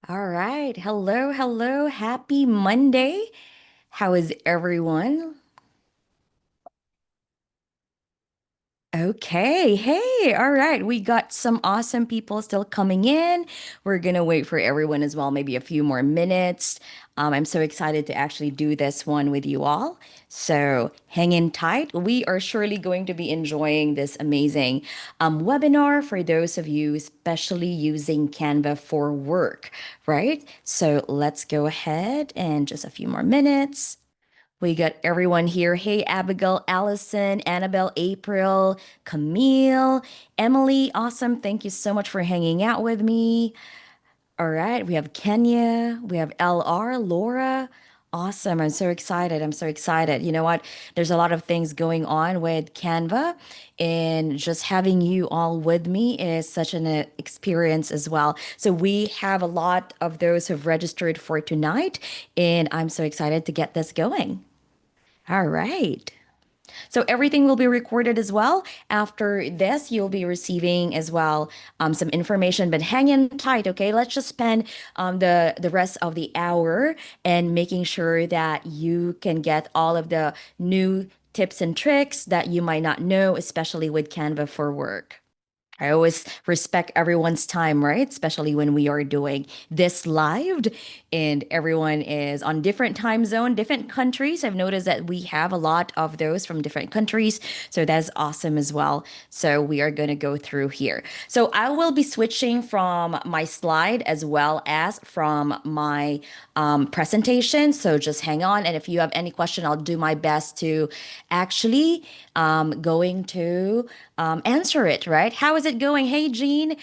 All right. Hello, hello. Happy Monday. How is everyone? Okay. Hey, all right. We got some awesome people still coming in. We're gonna wait for everyone as well, maybe a few more minutes. I'm so excited to actually do this one with you all. So hang in tight. We are surely going to be enjoying this amazing webinar for those of you, especially using Canva for work, right? So let's go ahead and just a few more minutes. We got everyone here. Hey, Abigail, Allison, Annabelle, April, Camille, Emily. Awesome. Thank you so much for hanging out with me. All right. We have Kenya. We have LR, Laura. Awesome. I'm so excited. I'm so excited. You know what? There's a lot of things going on with Canva, and just having you all with me is such an experience as well. So, we have a lot of those who've registered for tonight, and I'm so excited to get this going. All right. So everything will be recorded as well. After this, you'll be receiving as well some information. But hang in tight, okay? Let's just spend the rest of the hour and making sure that you can get all of the new tips and tricks that you might not know, especially with Canva for work. I always respect everyone's time, right? Especially when we are doing this live and everyone is on different time zone, different countries. I've noticed that we have a lot of those from different countries. So that's awesome as well. So we are going to go through here. So I will be switching from my slide as well as from my presentation. So just hang on. And if you have any question, I'll do my best to actually going to answer it, right? How is it going? Hey, Jean.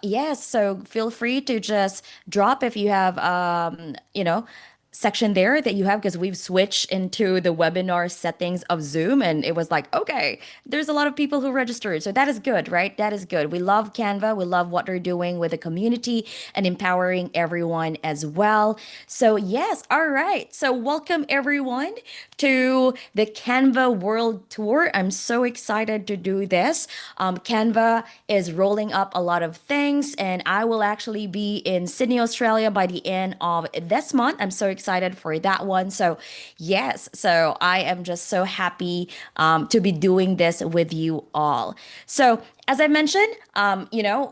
Yes, so feel free to just drop if you have, section there that you have because we've switched into the webinar settings of Zoom and it was like, okay, there's a lot of people who registered. So that is good, right? That is good. We love Canva. We love what they're doing with the community and empowering everyone as well. So, yes, all right. So, welcome everyone to the Canva World Tour. I'm so excited to do this. Canva is rolling up a lot of things, and I will actually be in Sydney, Australia by the end of this month. I'm so excited for that one. So, yes, so I am just so happy to be doing this with you all. So, as I mentioned,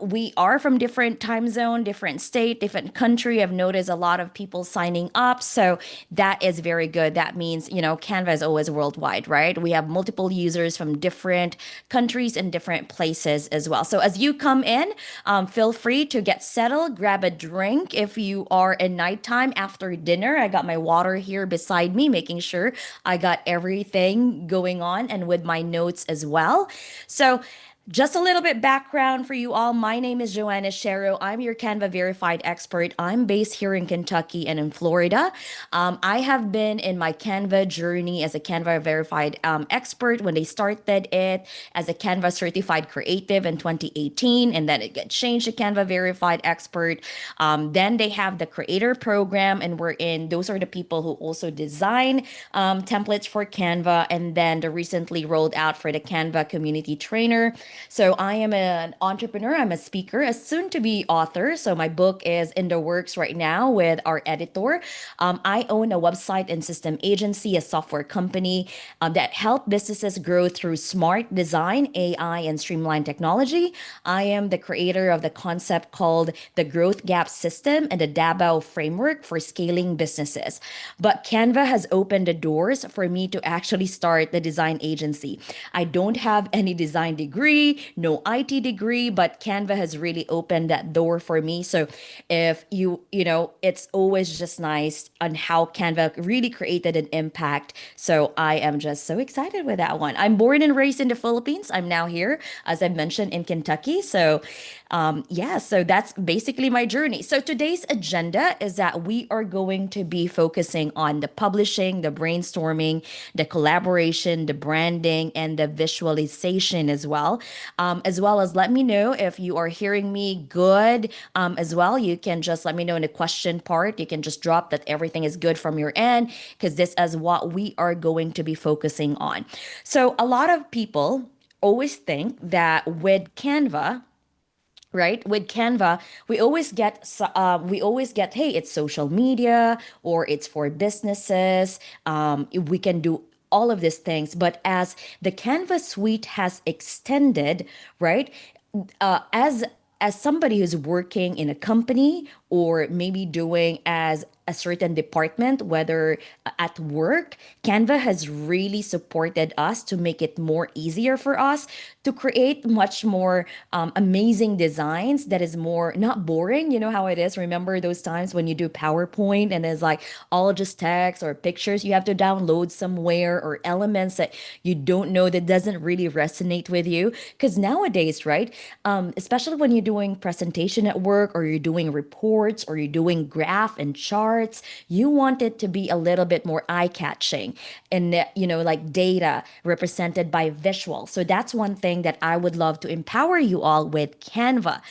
we are from different time zone, different state, different country. I've noticed a lot of people signing up. So that is very good. That means, Canva is always worldwide, right? We have multiple users from different countries and different places as well. So as you come in, feel free to get settled, grab a drink if you are in nighttime after dinner. I got my water here beside me, making sure I got everything going on and with my notes as well. So just a little bit background for you all. My name is Joanna Sherrow. I'm your Canva verified expert. I'm based here in Kentucky and in Florida. I have been in my Canva journey as a Canva verified expert when they started it as a Canva certified creative in 2018, and then it got changed to Canva verified expert. Then they have the creator program, and we're in. Those are the people who also design templates for Canva, and then the recently rolled out for the Canva community trainer. So I am an entrepreneur, I'm a speaker, a soon to be author. So my book is in the works right now with our editor. I own a website and system agency, a software company that help businesses grow through smart design, AI, and streamlined technology. I am the creator of the concept called the Growth Gap System and the Dabao framework for scaling businesses. But Canva has opened the doors for me to actually start the design agency. I don't have any design degree, no IT degree, but Canva has really opened that door for me. So if it's always just nice on how Canva really created an impact. So I am just so excited with that one. I'm born and raised in the Philippines. I'm now here, as I mentioned, in Kentucky. So yeah, so that's basically my journey. So today's agenda is that we are going to be focusing on the publishing, the brainstorming, the collaboration, the branding, and the visualization as well as let me know if you are hearing me good as well. You can just let me know in the question part. You can just drop that everything is good from your end because this is what we are going to be focusing on. So a lot of people always think that with Canva, right? With Canva, we always get, hey, it's social media or it's for businesses. We can do all of these things, but as the Canva suite has extended, right? As somebody who's working in a company or maybe doing as a certain department, whether at work, Canva has really supported us to make it more easier for us to create much more amazing designs that is more not boring. You know how it is. Remember those times when you do PowerPoint and it's like all just text or pictures you have to download somewhere or elements that you don't know that doesn't really resonate with you? Because nowadays, right, especially when you're doing presentation at work or you're doing reports or you're doing graph and charts, you want it to be a little bit more eye-catching and like data represented by visual. So that's one thing that I would love to empower you all with Canva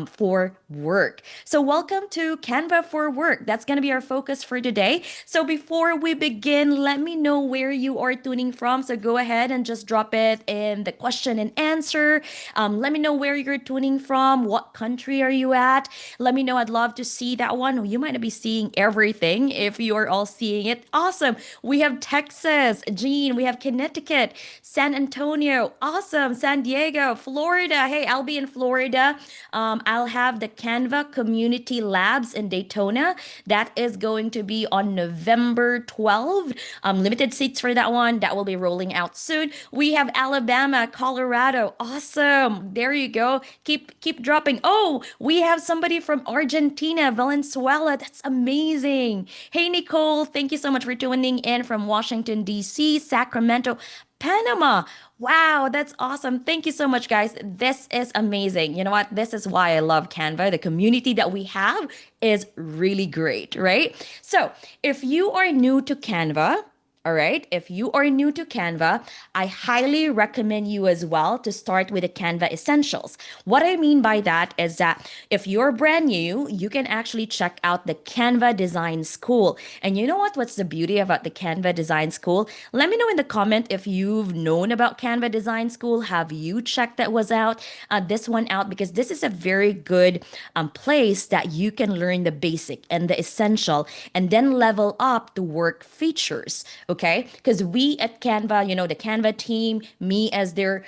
for work. So welcome to Canva for work. That's going to be our focus for today. So before we begin, let me know where you are tuning from. So go ahead and just drop it in the question and answer. Let me know where you're tuning from. What country are you at? Let me know. I'd love to see that one. You might not be seeing everything if you're all seeing it. Awesome. We have Texas, Jean. We have Connecticut, San Antonio. Awesome. San Diego, Florida. Hey, I'll be in Florida. I'll have the Canva Community Labs in Daytona. That is going to be on November 12th. Limited seats for that one. That will be rolling out soon. We have Alabama, Colorado. Awesome. There you go. Keep dropping. Oh, we have somebody from Argentina, Valenzuela. That's amazing. Hey, Nicole. Thank you so much for tuning in from Washington, D.C., Sacramento, Panama. Wow, that's awesome. Thank you so much, guys. This is amazing. You know what? This is why I love Canva. The community that we have is really great, right? So, if you are new to Canva, all right. If you are new to Canva, I highly recommend you as well to start with the Canva Essentials. What I mean by that is that if you're brand new, you can actually check out the Canva Design School. And you know what? What's the beauty about the Canva Design School? Let me know in the comment if you've known about Canva Design School. Have you checked that was out, this one out? Because this is a very good place that you can learn the basic and the essential and then level up the work features. Okay, because we at Canva, the Canva team, me as their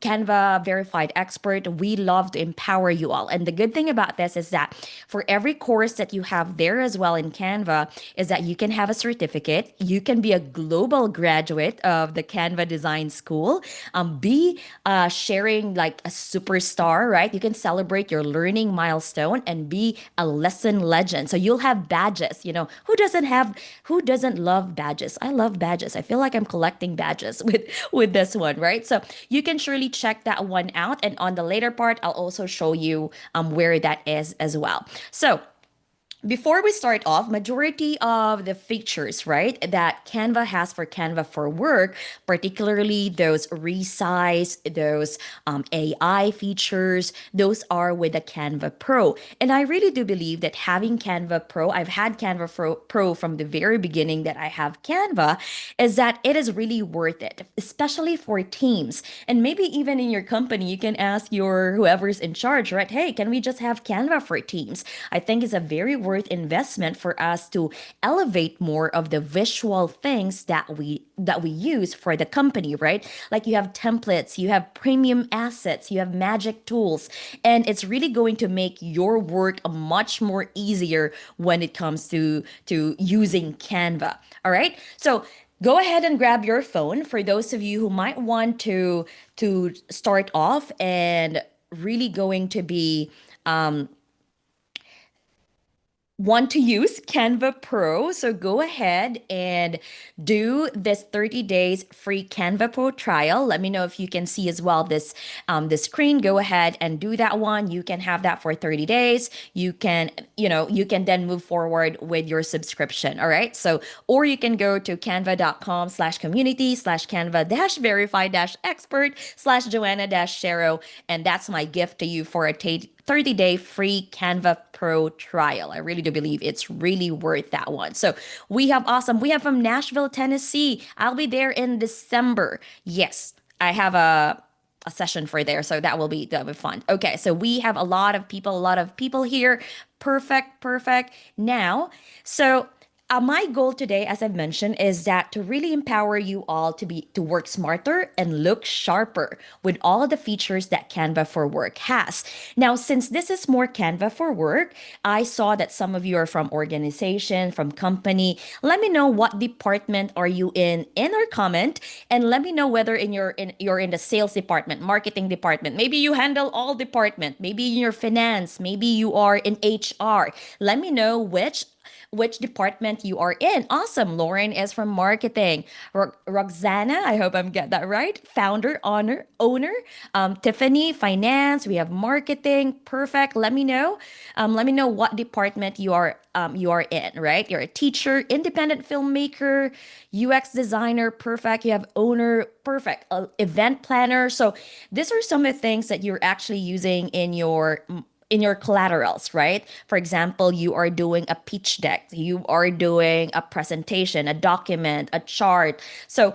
Canva verified expert, we love to empower you all. And the good thing about this is that for every course that you have there as well in Canva, is that you can have a certificate. You can be a global graduate of the Canva Design School, be sharing like a superstar, right? You can celebrate your learning milestone and be a lesson legend. So you'll have badges. Who doesn't love badges? I love badges. I feel like I'm collecting badges with this one, right? So you can surely check that one out. And on the later part, I'll also show you where that is as well. So before we start off, majority of the features, right, that Canva has for Canva for work, particularly those resize, those AI features, those are with the Canva Pro. And I really do believe that having Canva Pro, I've had Canva Pro from the very beginning that I have Canva, is that it is really worth it, especially for teams. And maybe even in your company, you can ask your whoever's in charge, right? Hey, can we just have Canva for teams? I think it's a very worth investment for us to elevate more of the visual things that we use for the company, right? Like you have templates, you have premium assets, you have magic tools, and it's really going to make your work much more easier when it comes to using Canva. All right? So go ahead and grab your phone for those of you who might want to start off and really going to be want to use Canva Pro, so go ahead and do this 30 days free Canva Pro trial. Let me know if you can see as well this screen. Go ahead and do that one. You can have that for 30 days. You can then move forward with your subscription. All right. So, or you can go to canva.com/community/Canva dash verify dash expert slash Joanna dash Sherrow. And that's my gift to you for a 30-day free Canva Pro trial. I really do believe it's really worth that one. So we have from Nashville, Tennessee. I'll be there in December. Yes, I have a session for there. So that'll be fun. Okay, so we have a lot of people here. Perfect, perfect. Now, so my goal today, as I've mentioned, is that to really empower you all to work smarter and look sharper with all the features that Canva for Work has. Now, since this is more Canva for Work, I saw that some of you are from organization, from company. Let me know what department are you in our comment, and let me know whether you're in the sales department, marketing department. Maybe you handle all department. Maybe in your finance. Maybe you are in HR. Let me know which department you are in. Awesome. Lauren is from marketing. Roxana, I hope I'm getting that right. Founder, owner. Tiffany, finance. We have marketing. Perfect. Let me know. Let me know what department you are in, right? You're a teacher, independent filmmaker, UX designer. Perfect. You have owner. Perfect. Event planner. So these are some of the things that you're actually using in your collaterals, right? For example, you are doing a pitch deck, you are doing a presentation, a document, a chart. So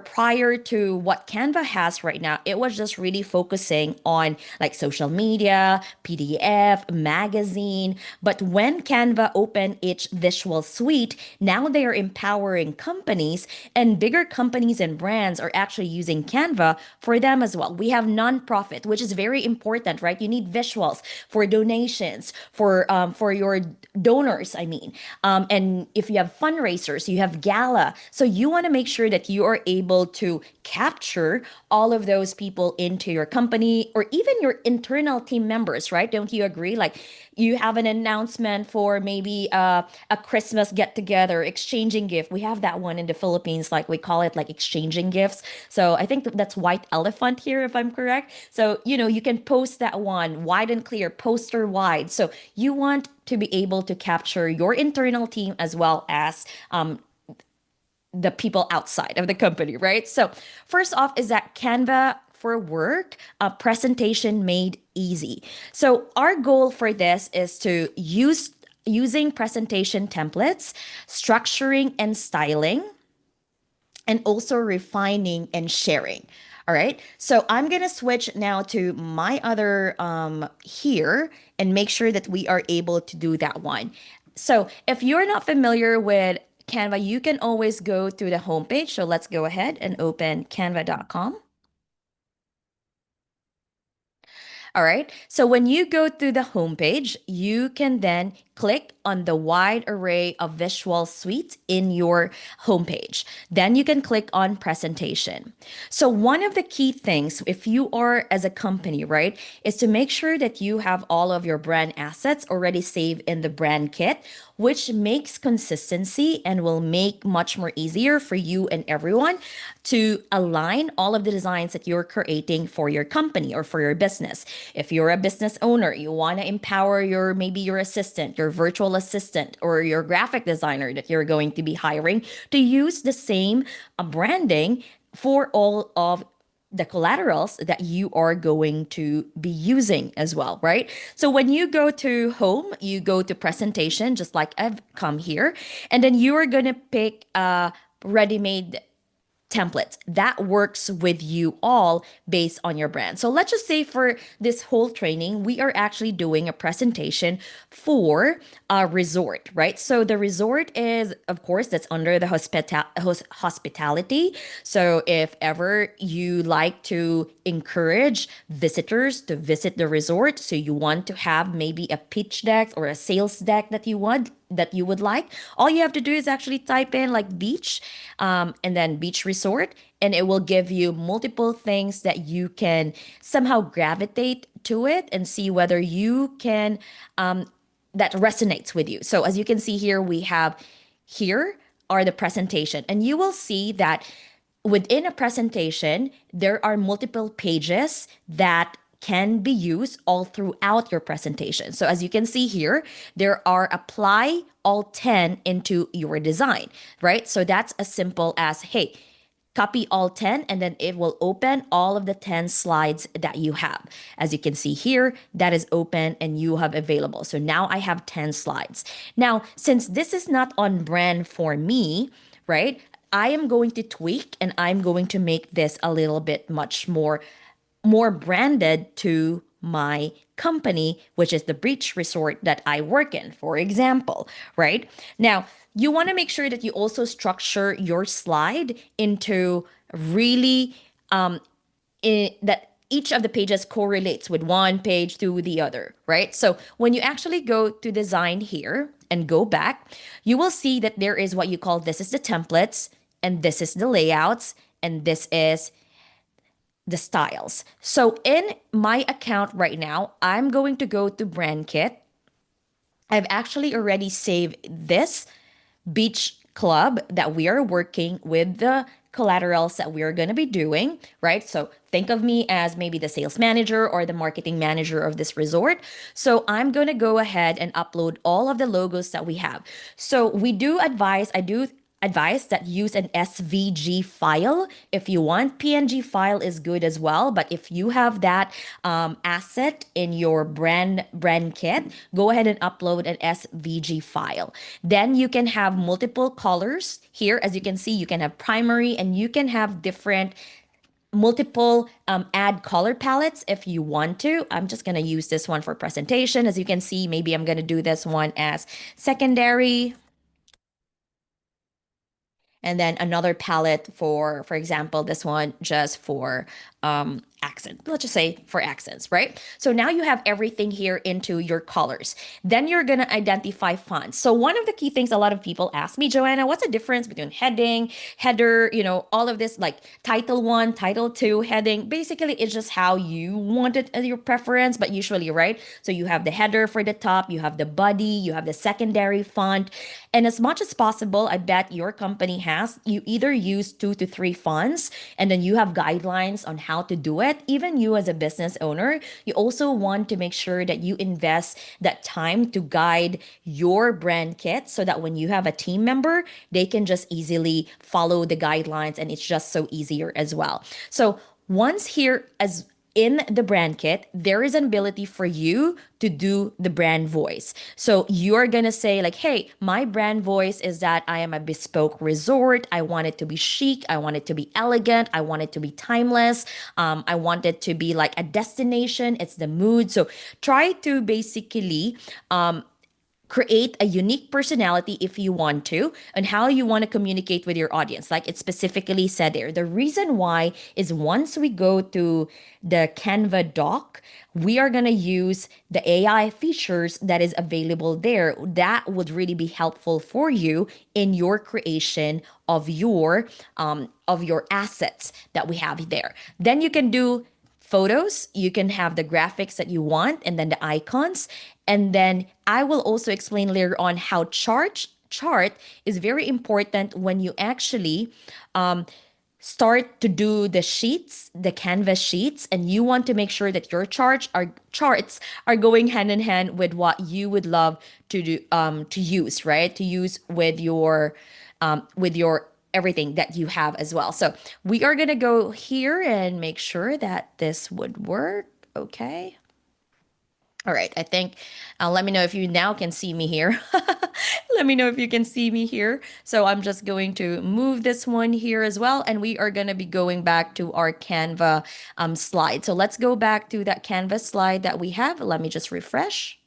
prior to what Canva has right now, it was just really focusing on like social media, PDF, magazine. But when Canva opened its visual suite, now they are empowering companies, and bigger companies and brands are actually using Canva for them as well. We have nonprofit, which is very important, right? You need visuals for donations, for your donors. I mean, and if you have fundraisers, you have gala. So you want to make sure that you are able to capture all of those people into your company or even your internal team members, right? Don't you agree? Like you have an announcement for maybe a Christmas get together, exchanging gift. We have that one in the Philippines, like we call it like exchanging gifts. So I think that's white elephant here, if I'm correct. So, you can post that one wide and clear, poster wide. So you want to be able to capture your internal team as well as the people outside of the company, right? So, first off, is that Canva for Work, a presentation made easy. So, our goal for this is to using presentation templates, structuring and styling, and also refining and sharing. All right. So I'm going to switch now to my other here and make sure that we are able to do that one. So if you're not familiar with Canva, you can always go to the homepage. So let's go ahead and open canva.com. All right. So when you go to the homepage, you can then click on the wide array of visual suites in your homepage. Then you can click on presentation. So one of the key things, if you are as a company, right, is to make sure that you have all of your brand assets already saved in the brand kit, which makes consistency and will make much more easier for you and everyone to align all of the designs that you're creating for your company or for your business. If you're a business owner, you want to empower maybe your assistant, your virtual assistant, or your graphic designer that you're going to be hiring to use the same branding for all of the collaterals that you are going to be using as well, right? So when you go to home, you go to presentation, just like I've come here, and then you are going to pick a ready-made templates that works with you all based on your brand. So let's just say for this whole training, we are actually doing a presentation for a resort, right? So the resort is, of course, that's under the hospitality. So if ever you like to encourage visitors to visit the resort, so you want to have maybe a pitch deck or a sales deck that you would like, all you have to do is actually type in like beach and then beach resort, and it will give you multiple things that you can somehow gravitate to it and see whether you can that resonates with you. So as you can see here, we have here are the presentation, and you will see that within a presentation there are multiple pages that can be used all throughout your presentation. So as you can see here, there are apply all 10 into your design, right? So that's as simple as, hey, copy all 10 and then it will open all of the 10 slides that you have. As you can see here, that is open and you have available. So now I have 10 slides. Now, since this is not on brand for me, right? I am going to tweak and I'm going to make this a little bit much more branded to my company, which is the beach resort that I work in, for example, right? Now, you want to make sure that you also structure your slide into really that each of the pages correlates with one page to the other, right? So when you actually go to design here and go back, you will see that there is what you call this is the templates, and this is the layouts, and this is the styles. So in my account right now, I'm going to go to brand kit. I've actually already saved this beach club that we are working with the collaterals that we are going to be doing, right? So think of me as maybe the sales manager or the marketing manager of this resort. So I'm going to go ahead and upload all of the logos that we have. So I do advise that use an SVG file. If you want, PNG file is good as well. But if you have that asset in your brand kit, go ahead and upload an SVG file. Then you can have multiple colors here. As you can see, you can have primary and you can have different multiple add color palettes if you want to. I'm just going to use this one for presentation. As you can see, maybe I'm going to do this one as secondary, and then another palette for example, this one just for accent, let's just say for accents, right? So now you have everything here into your colors. Then you're going to identify fonts. So one of the key things a lot of people ask me, Joanna, what's the difference between heading, header, all of this, like title one, title two, heading? Basically it's just how you want it as your preference, but usually, right? So you have the header for the top, you have the body, you have the secondary font. And as much as possible, I bet your company has, you either use 2 to 3 fonts, and then you have guidelines on how to do it. Even you as a business owner, you also want to make sure that you invest that time to guide your brand kit so that when you have a team member, they can just easily follow the guidelines, and it's just so easier as well. So once here, as in the brand kit, there is an ability for you to do the brand voice. So you're gonna say, like, hey, my brand voice is that I am a bespoke resort. I want it to be chic. I want it to be elegant. I want it to be timeless. I want it to be like a destination. It's the mood. So try to basically create a unique personality if you want to, and how you want to communicate with your audience, like it specifically said there. The reason why is once we go to the Canva doc, we are going to use the AI features that is available there that would really be helpful for you in your creation of your assets that we have there. Then you can do photos, you can have the graphics that you want, and then the icons. And then I will also explain later on how chart is very important when you actually start to do the sheets, the Canvas sheets, and you want to make sure that your charts are going hand in hand with what you would love to do, to use, right? To use with your everything that you have as well. So we are gonna go here and make sure that this would work. Okay. All right, I think, let me know if you now can see me here. Let me know if you can see me here. So I'm just going to move this one here as well. And we are going to be going back to our Canva slide. So let's go back to that Canva slide that we have. Let me just refresh.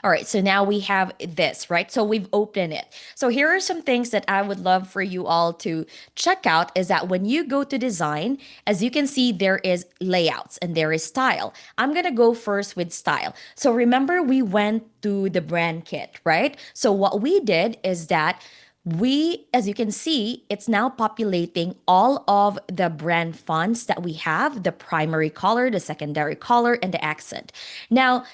All right, so now we have this, right? So we've opened it. So here are some things that I would love for you all to check out is that when you go to design, as you can see, there is layouts and there is style. I'm going to go first with style. So remember we went to the brand kit, right? So what we did is that as you can see, it's now populating all of the brand fonts that we have, the primary color, the secondary color, and the accent. Now,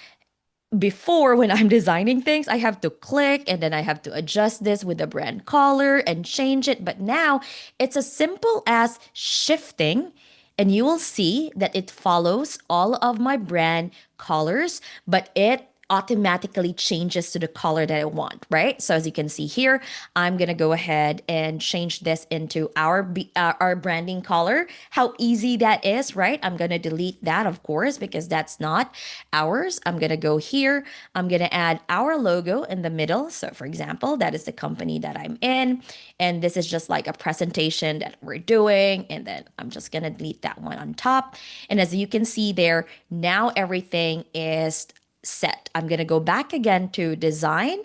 before, when I'm designing things, I have to click and then I have to adjust this with the brand color and change it. But now it's as simple as shifting, and you will see that it follows all of my brand colors, but it automatically changes to the color that I want, right? So as you can see here, I'm gonna go ahead and change this into our branding color. How easy that is, right? I'm gonna delete that, of course, because that's not ours. I'm gonna go here. I'm gonna add our logo in the middle. So for example, that is the company that I'm in, and this is just like a presentation that we're doing, and then I'm just gonna delete that one on top. And as you can see there, now everything is set. I'm going to go back again to design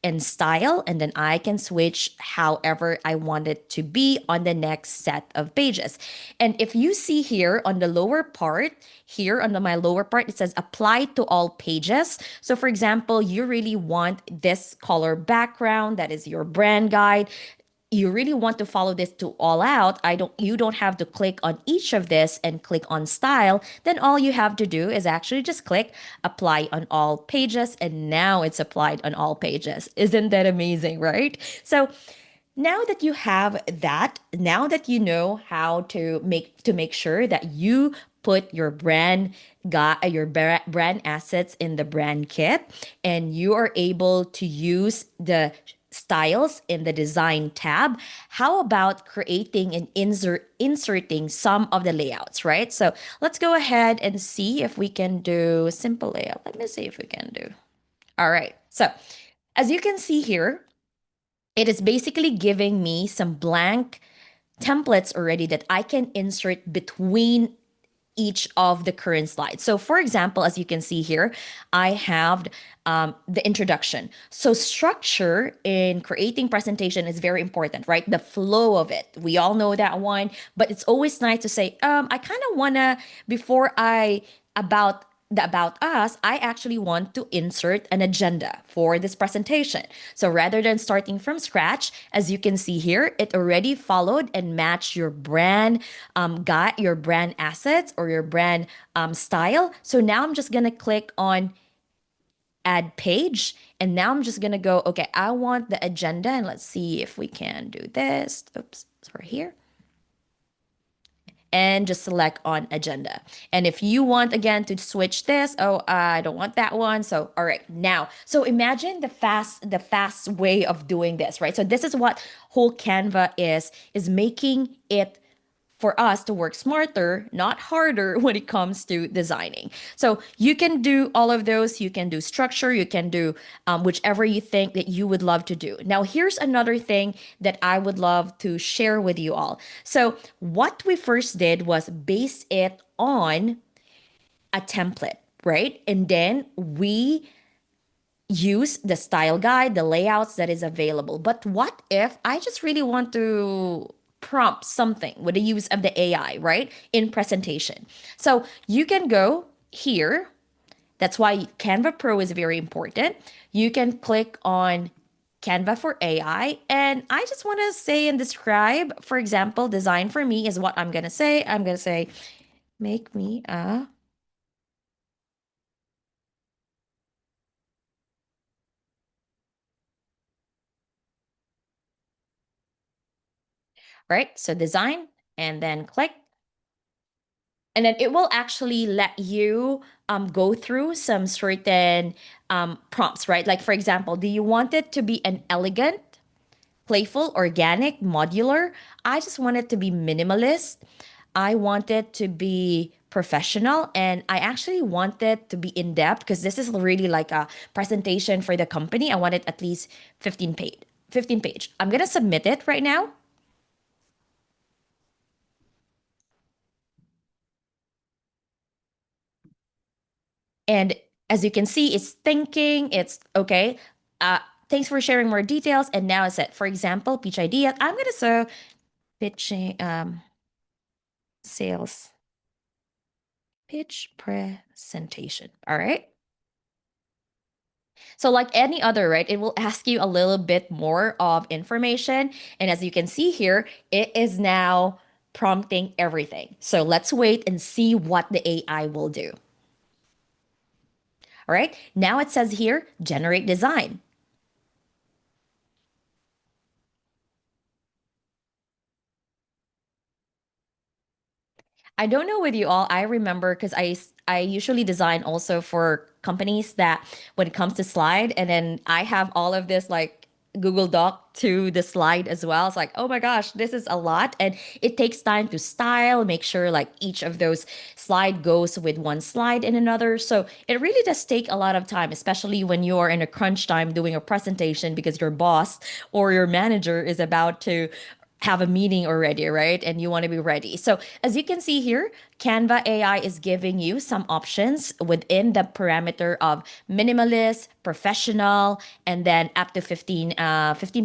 and style, and then I can switch however I want it to be on the next set of pages. And if you see here on the lower part, here on my lower part, it says apply to all pages. So for example, you really want this color background, that is your brand guide, you really want to follow this to all out, you don't have to click on each of this and click on style. Then all you have to do is actually just click apply on all pages, and now it's applied on all pages. Isn't that amazing, right? So now that you have that, now that you know how to make sure that you put your brand assets in the brand kit, and you are able to use the styles in the design tab, how about creating and inserting some of the layouts, right? So let's go ahead and see if we can do a simple layout. Let me see if we can do. All right. So as you can see here, it is basically giving me some blank templates already that I can insert between each of the current slides. So for example, as you can see here, I have the introduction. So structure in creating presentation is very important, right? The flow of it. We all know that one, but it's always nice to say, I kind of wanna, before I about us, I actually want to insert an agenda for this presentation. So rather than starting from scratch, as you can see here, it already followed and matched your brand, got your brand assets or your brand style. So now I'm just gonna click on add page, and now I'm just gonna go, okay, I want the agenda, and let's see if we can do this. Oops, sorry here, and just select on agenda. And if you want again to switch this, oh, I don't want that one. So, all right, now, so imagine the fast way of doing this, right? So this is what whole Canva is making it for us to work smarter, not harder when it comes to designing. So you can do all of those. You can do structure. You can do whichever you think that you would love to do. Now, here's another thing that I would love to share with you all. So what we first did was base it on a template, right? And then we use the style guide, the layouts that is available. But what if I just really want to prompt something with the use of the AI, right? In presentation. So you can go here. That's why Canva Pro is very important. You can click on Canva for AI. And I just want to say and describe, for example, design for me is what I'm going to say. I'm going to say, make me a, right? So design and then click. And then it will actually let you go through some certain prompts, right? Like, for example, do you want it to be an elegant, playful, organic, modular? I just want it to be minimalist. I want it to be professional, and I actually want it to be in depth because this is really like a presentation for the company. I want it at least 15 page. I'm going to submit it right now. And as you can see, it's thinking, it's okay. Uh, Thanks for sharing more details. And now it's set. For example, pitch idea. I'm gonna say pitching sales pitch presentation. All right. So like any other, right? It will ask you a little bit more of information. And as you can see here, it is now prompting everything. So let's wait and see what the AI will do. All right. Now it says here, generate design. I don't know with you all. I remember because I usually design also for companies that when it comes to slide, and then I have all of this like Google Doc to the slide as well. It's like, oh my gosh, this is a lot, and it takes time to style, make sure like each of those slide goes with one slide in another. So it really does take a lot of time, especially when you are in a crunch time doing a presentation because your boss or your manager is about to have a meeting already, right? And you want to be ready. So, as you can see here, Canva AI is giving you some options within the parameter of minimalist, professional, and then up to 15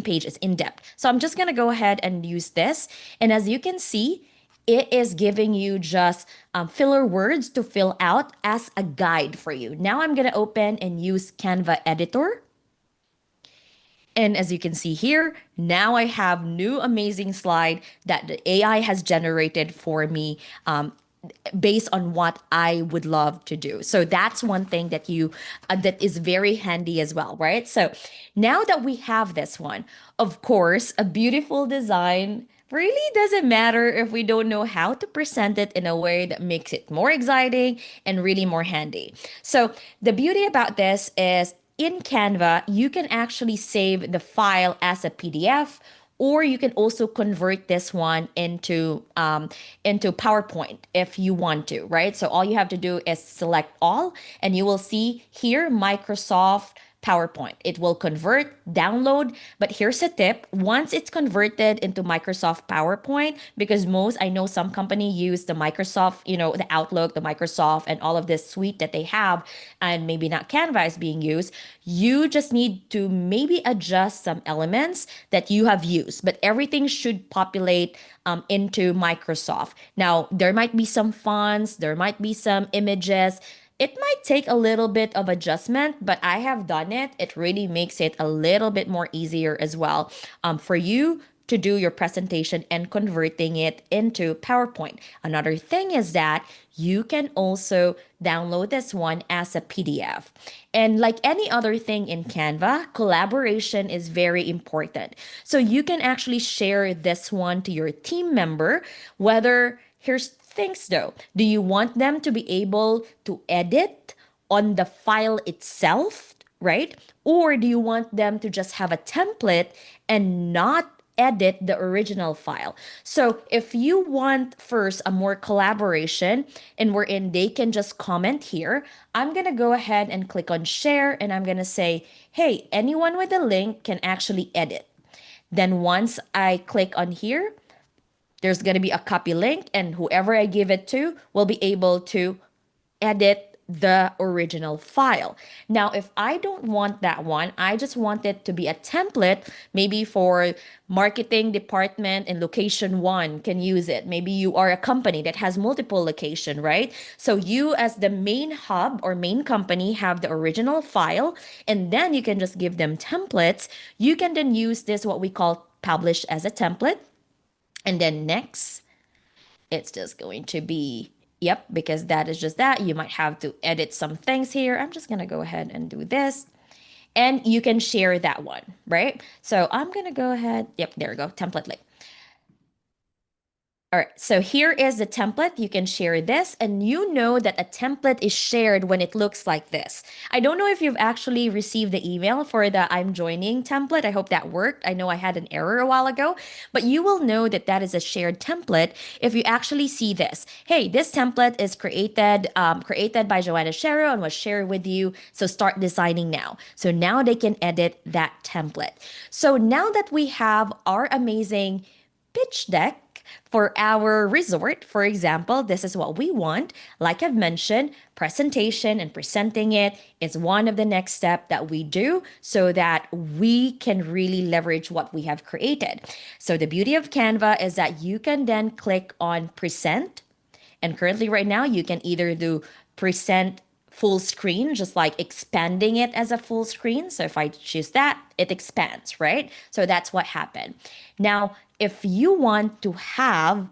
pages in depth. So, I'm just going to go ahead and use this. And as you can see, it is giving you just filler words to fill out as a guide for you. Now, I'm going to open and use Canva Editor. And as you can see here, now I have new amazing slide that the AI has generated for me based on what I would love to do. So that's one thing that you that is very handy as well, right? So now that we have this one, of course, a beautiful design really doesn't matter if we don't know how to present it in a way that makes it more exciting and really more handy. So the beauty about this is in Canva, you can actually save the file as a PDF, or you can also convert this one into PowerPoint if you want to, right? So all you have to do is select all, and you will see here Microsoft PowerPoint. It will convert, download, but here's a tip. Once it's converted into Microsoft PowerPoint, because most, I know some company use the Microsoft, the Outlook, the Microsoft, and all of this suite that they have, and maybe not Canva is being used, you just need to maybe adjust some elements that you have used, but everything should populate into Microsoft. Now, there might be some fonts, there might be some images. It might take a little bit of adjustment, but I have done it. It really makes it a little bit more easier as well for you to do your presentation and converting it into PowerPoint. Another thing is that you can also download this one as a PDF. And like any other thing in Canva, collaboration is very important. So you can actually share this one to your team member, whether here's things though. Do you want them to be able to edit on the file itself, right? Or do you want them to just have a template and not edit the original file? So if you want first a more collaboration and wherein they can just comment here, I'm going to go ahead and click on share, and I'm going to say, hey, anyone with a link can actually edit. Then once I click on here, there's going to be a copy link, and whoever I give it to will be able to edit the original file. Now, if I don't want that one, I just want it to be a template, maybe for marketing department and location one can use it. Maybe you are a company that has multiple location, right? So you as the main hub or main company have the original file, and then you can just give them templates. You can then use this, what we call publish as a template. And then next, it's just going to be, yep, because that is just that. You might have to edit some things here. I'm just going to go ahead and do this. And you can share that one, right? So I'm going to go ahead. Yep, there we go. Template link. All right, so here is the template. You can share this, and you know that a template is shared when it looks like this. I don't know if you've actually received the email for the I'm joining template. I hope that worked. I know I had an error a while ago, but you will know that that is a shared template if you actually see this. Hey, this template is created by Joanna Sherrow and was shared with you. So start designing now. So now they can edit that template. So now that we have our amazing pitch deck for our resort, for example, this is what we want. Like I've mentioned, presentation and presenting it is one of the next step that we do so that we can really leverage what we have created. So the beauty of Canva is that you can then click on present. And currently right now, you can either do present full screen, just like expanding it as a full screen. So if I choose that, it expands, right? So that's what happened. Now, if you want to have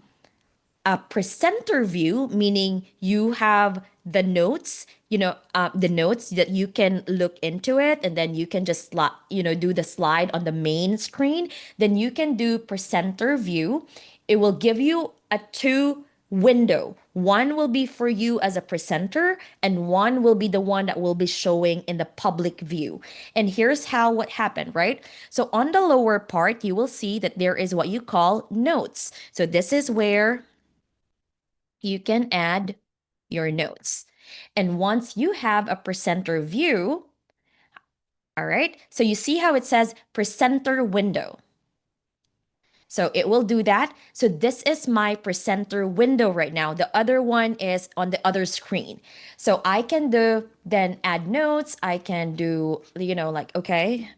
a presenter view, meaning you have the notes, the notes that you can look into it, and then you can just, do the slide on the main screen, then you can do presenter view. It will give you a two window. One will be for you as a presenter, and one will be the one that will be showing in the public view. And here's how what happened, right? So on the lower part, you will see that there is what you call notes. So this is where you can add your notes. And once you have a presenter view, all right, so you see how it says presenter window. So it will do that. So this is my presenter window right now. The other one is on the other screen. So I can do then add notes. I can do, like, okay,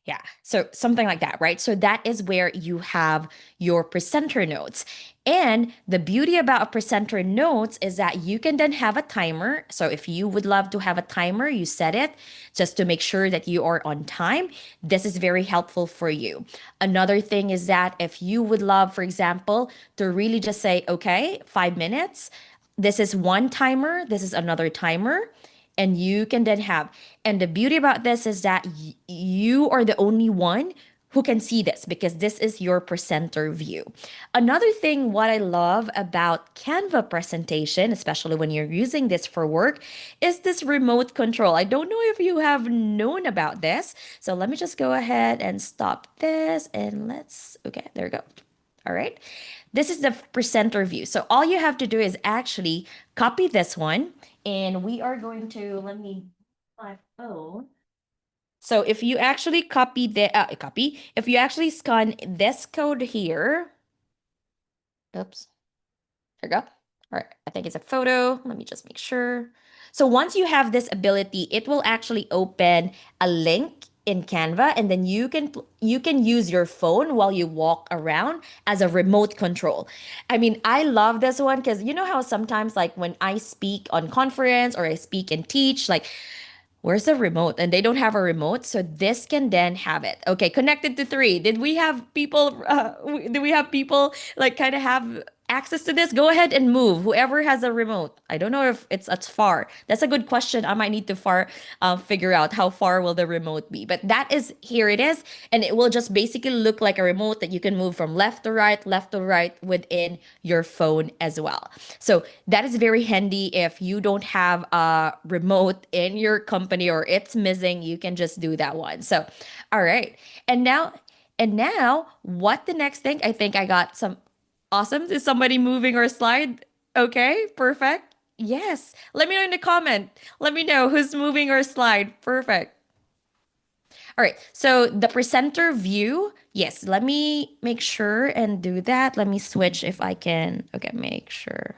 yeah. So something like that, right? So that is where you have your presenter notes. And the beauty about a presenter notes is that you can then have a timer. So if you would love to have a timer, you set it just to make sure that you are on time. This is very helpful for you. Another thing is that if you would love, for example, to really just say, okay, 5 minutes, this is one timer, this is another timer, and you can then have. And the beauty about this is that you are the only one who can see this because this is your presenter view. Another thing, what I love about Canva presentation, especially when you're using this for work, is this remote control. I don't know if you have known about this. So let me just go ahead and stop this and okay, there we go. All right. This is the presenter view. So all you have to do is actually copy this one, and we are going to, let me, my phone. So if you actually if you actually scan this code here, oops, there we go. All right, I think it's a photo. Let me just make sure. So once you have this ability, it will actually open a link in Canva, and then you can use your phone while you walk around as a remote control. I mean, I love this one because you know how sometimes like when I speak on conference or I speak and teach, like where's the remote? And they don't have a remote, so this can then have it. Okay, connected to three. Did we have people? Do we have people like kind of have access to this? Go ahead and move. Whoever has a remote. I don't know if it's as far. That's a good question. I might need to figure out how far will the remote be. But that is here it is, and it will just basically look like a remote that you can move from left to right within your phone as well. So that is very handy if you don't have a remote in your company or it's missing, you can just do that one. So, all right. And now what the next thing? I think I got some awesome. Is somebody moving or slide? Okay, perfect. Yes. Let me know in the comment. Let me know who's moving or slide. Perfect. All right. So the presenter view, yes, let me make sure and do that. Let me switch if I can. Okay, make sure.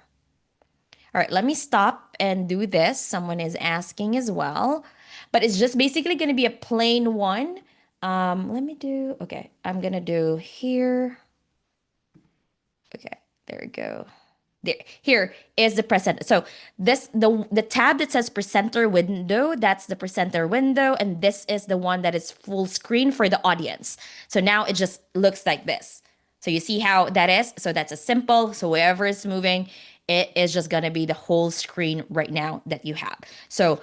All right, let me stop and do this. Someone is asking as well, but it's just basically going to be a plain one. Let me do, okay, I'm going to do here. Okay, there we go. There, here is the presenter. So the tab that says presenter window, that's the presenter window, and this is the one that is full screen for the audience. So now it just looks like this. So you see how that is? So that's a simple. So wherever it's moving, it is just gonna be the whole screen right now that you have. So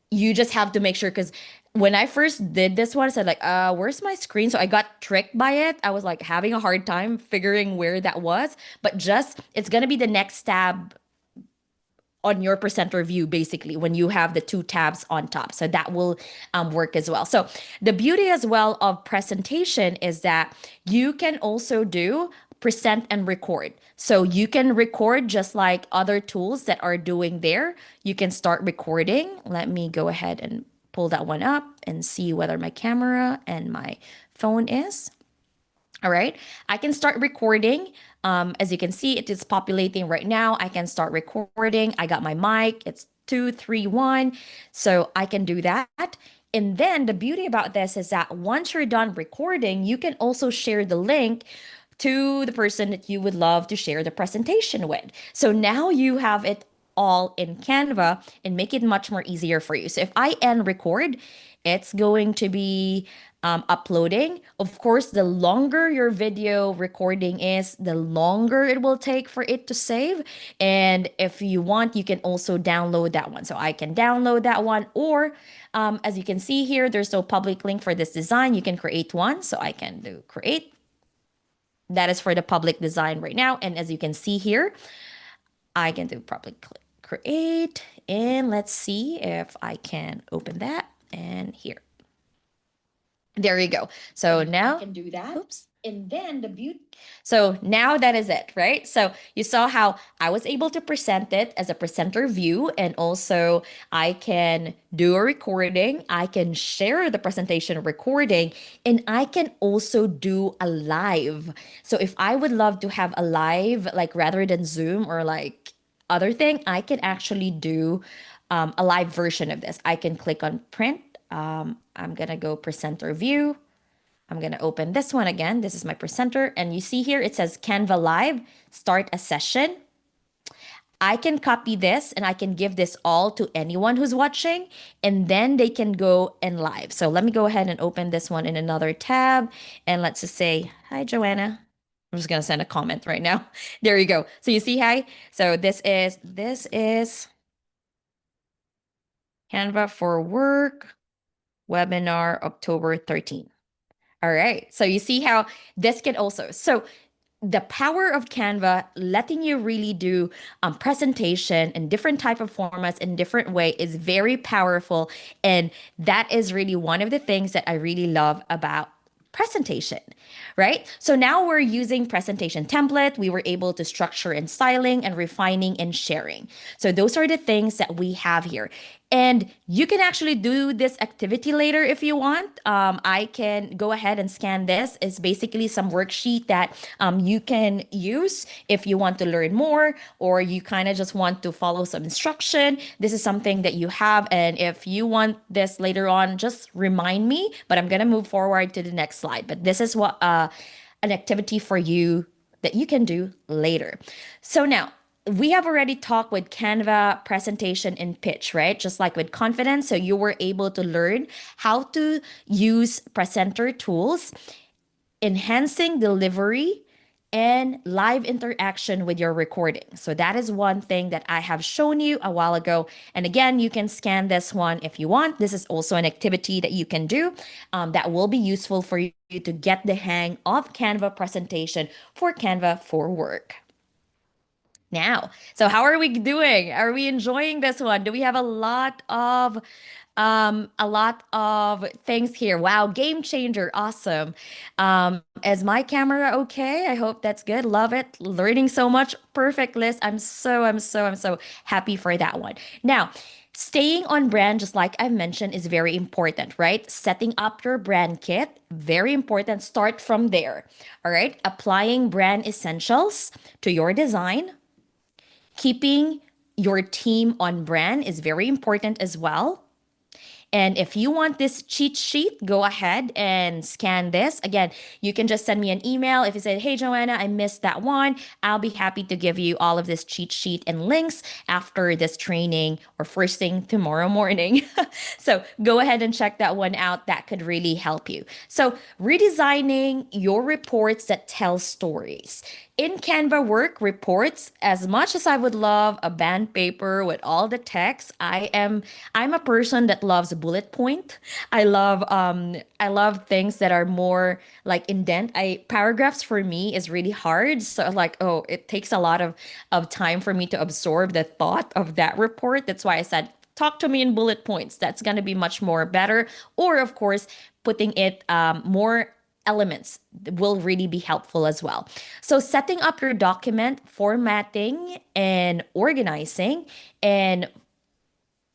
you just have to make sure because when I first did this one, I said like, where's my screen? So I got tricked by it. I was like having a hard time figuring where that was. But just it's gonna be the next tab on your presenter view basically when you have the two tabs on top, so that will work as well. So the beauty as well of presentation is that you can also do present and record. So you can record just like other tools that are doing there. You can start recording. Let me go ahead and pull that one up and see whether my camera and my phone is all right, I can start recording. As you can see, it is populating right now. I can start recording. I got my mic. It's 2, 3, 1. So I can do that. And then the beauty about this is that once you're done recording, you can also share the link to the person that you would love to share the presentation with. So now you have it all in Canva and make it much more easier for you. So if I end record, it's going to be uploading. Of course, the longer your video recording is, the longer it will take for it to save. And if you want, you can also download that one. So I can download that one, or as you can see here, there's no public link for this design. You can create one. So I can do create. That is for the public design right now. And as you can see here, I can do public create. And let's see if I can open that. And here. There you go. So now, can do that. oops. And then the beauty. So now that is it, right? So you saw how I was able to present it as a presenter view, and also I can do a recording, I can share the presentation recording, and I can also do a live. So if I would love to have a live, like rather than Zoom or like other thing, I can actually do a live version of this. I can click on print. I'm gonna go presenter view. I'm going to open this one again. This is my presenter. And you see here, it says Canva Live, start a session. I can copy this and I can give this all to anyone who's watching, and then they can go and live. So let me go ahead and open this one in another tab. And let's just say, hi, Joanna. I'm just going to send a comment right now. There you go. So you see, hi. So this is Canva for Work webinar October 13th. All right. So you see how this can also. So the power of Canva letting you really do presentation in different type of formats in different way is very powerful, and that is really one of the things that I really love about presentation, right? So now we're using presentation template. We were able to structure and styling and refining and sharing. So those are the things that we have here. And you can actually do this activity later if you want. I can go ahead and scan this. It's basically some worksheet that you can use if you want to learn more, or you kind of just want to follow some instruction. This is something that you have. And if you want this later on, just remind me. But I'm going to move forward to the next slide. But this is what an activity for you that you can do later. So now, we have already talked with Canva presentation and pitch, right? Just like with confidence. So you were able to learn how to use presenter tools, enhancing delivery, and live interaction with your recording. So that is one thing that I have shown you a while ago. And again, you can scan this one if you want. This is also an activity that you can do that will be useful for you to get the hang of Canva presentation for Canva for Work. Now, so how are we doing? Are we enjoying this one? Do we have a lot of things here? Wow, game changer, awesome. Is my camera okay? I hope that's good. Love it. Learning so much. Perfect list. I'm so happy for that one. Now, staying on brand, just like I mentioned, is very important, right? Setting up your brand kit, very important. Start from there. All right. Applying brand essentials to your design. Keeping your team on brand is very important as well. And if you want this cheat sheet, go ahead and scan this. Again, you can just send me an email. If you say, hey, Joanna, I missed that one, I'll be happy to give you all of this cheat sheet and links after this training or first thing tomorrow morning. So go ahead and check that one out. That could really help you. So redesigning your reports that tell stories. In Canva work reports, as much as I would love a band paper with all the text, I'm a person that loves bullet point. I love things that are more like indent. I paragraphs for me is really hard. So like, oh, it takes a lot of time for me to absorb the thought of that report. That's why I said talk to me in bullet points. That's going to be much more better. Or of course, putting it more elements will really be helpful as well. So setting up your document, formatting and organizing, and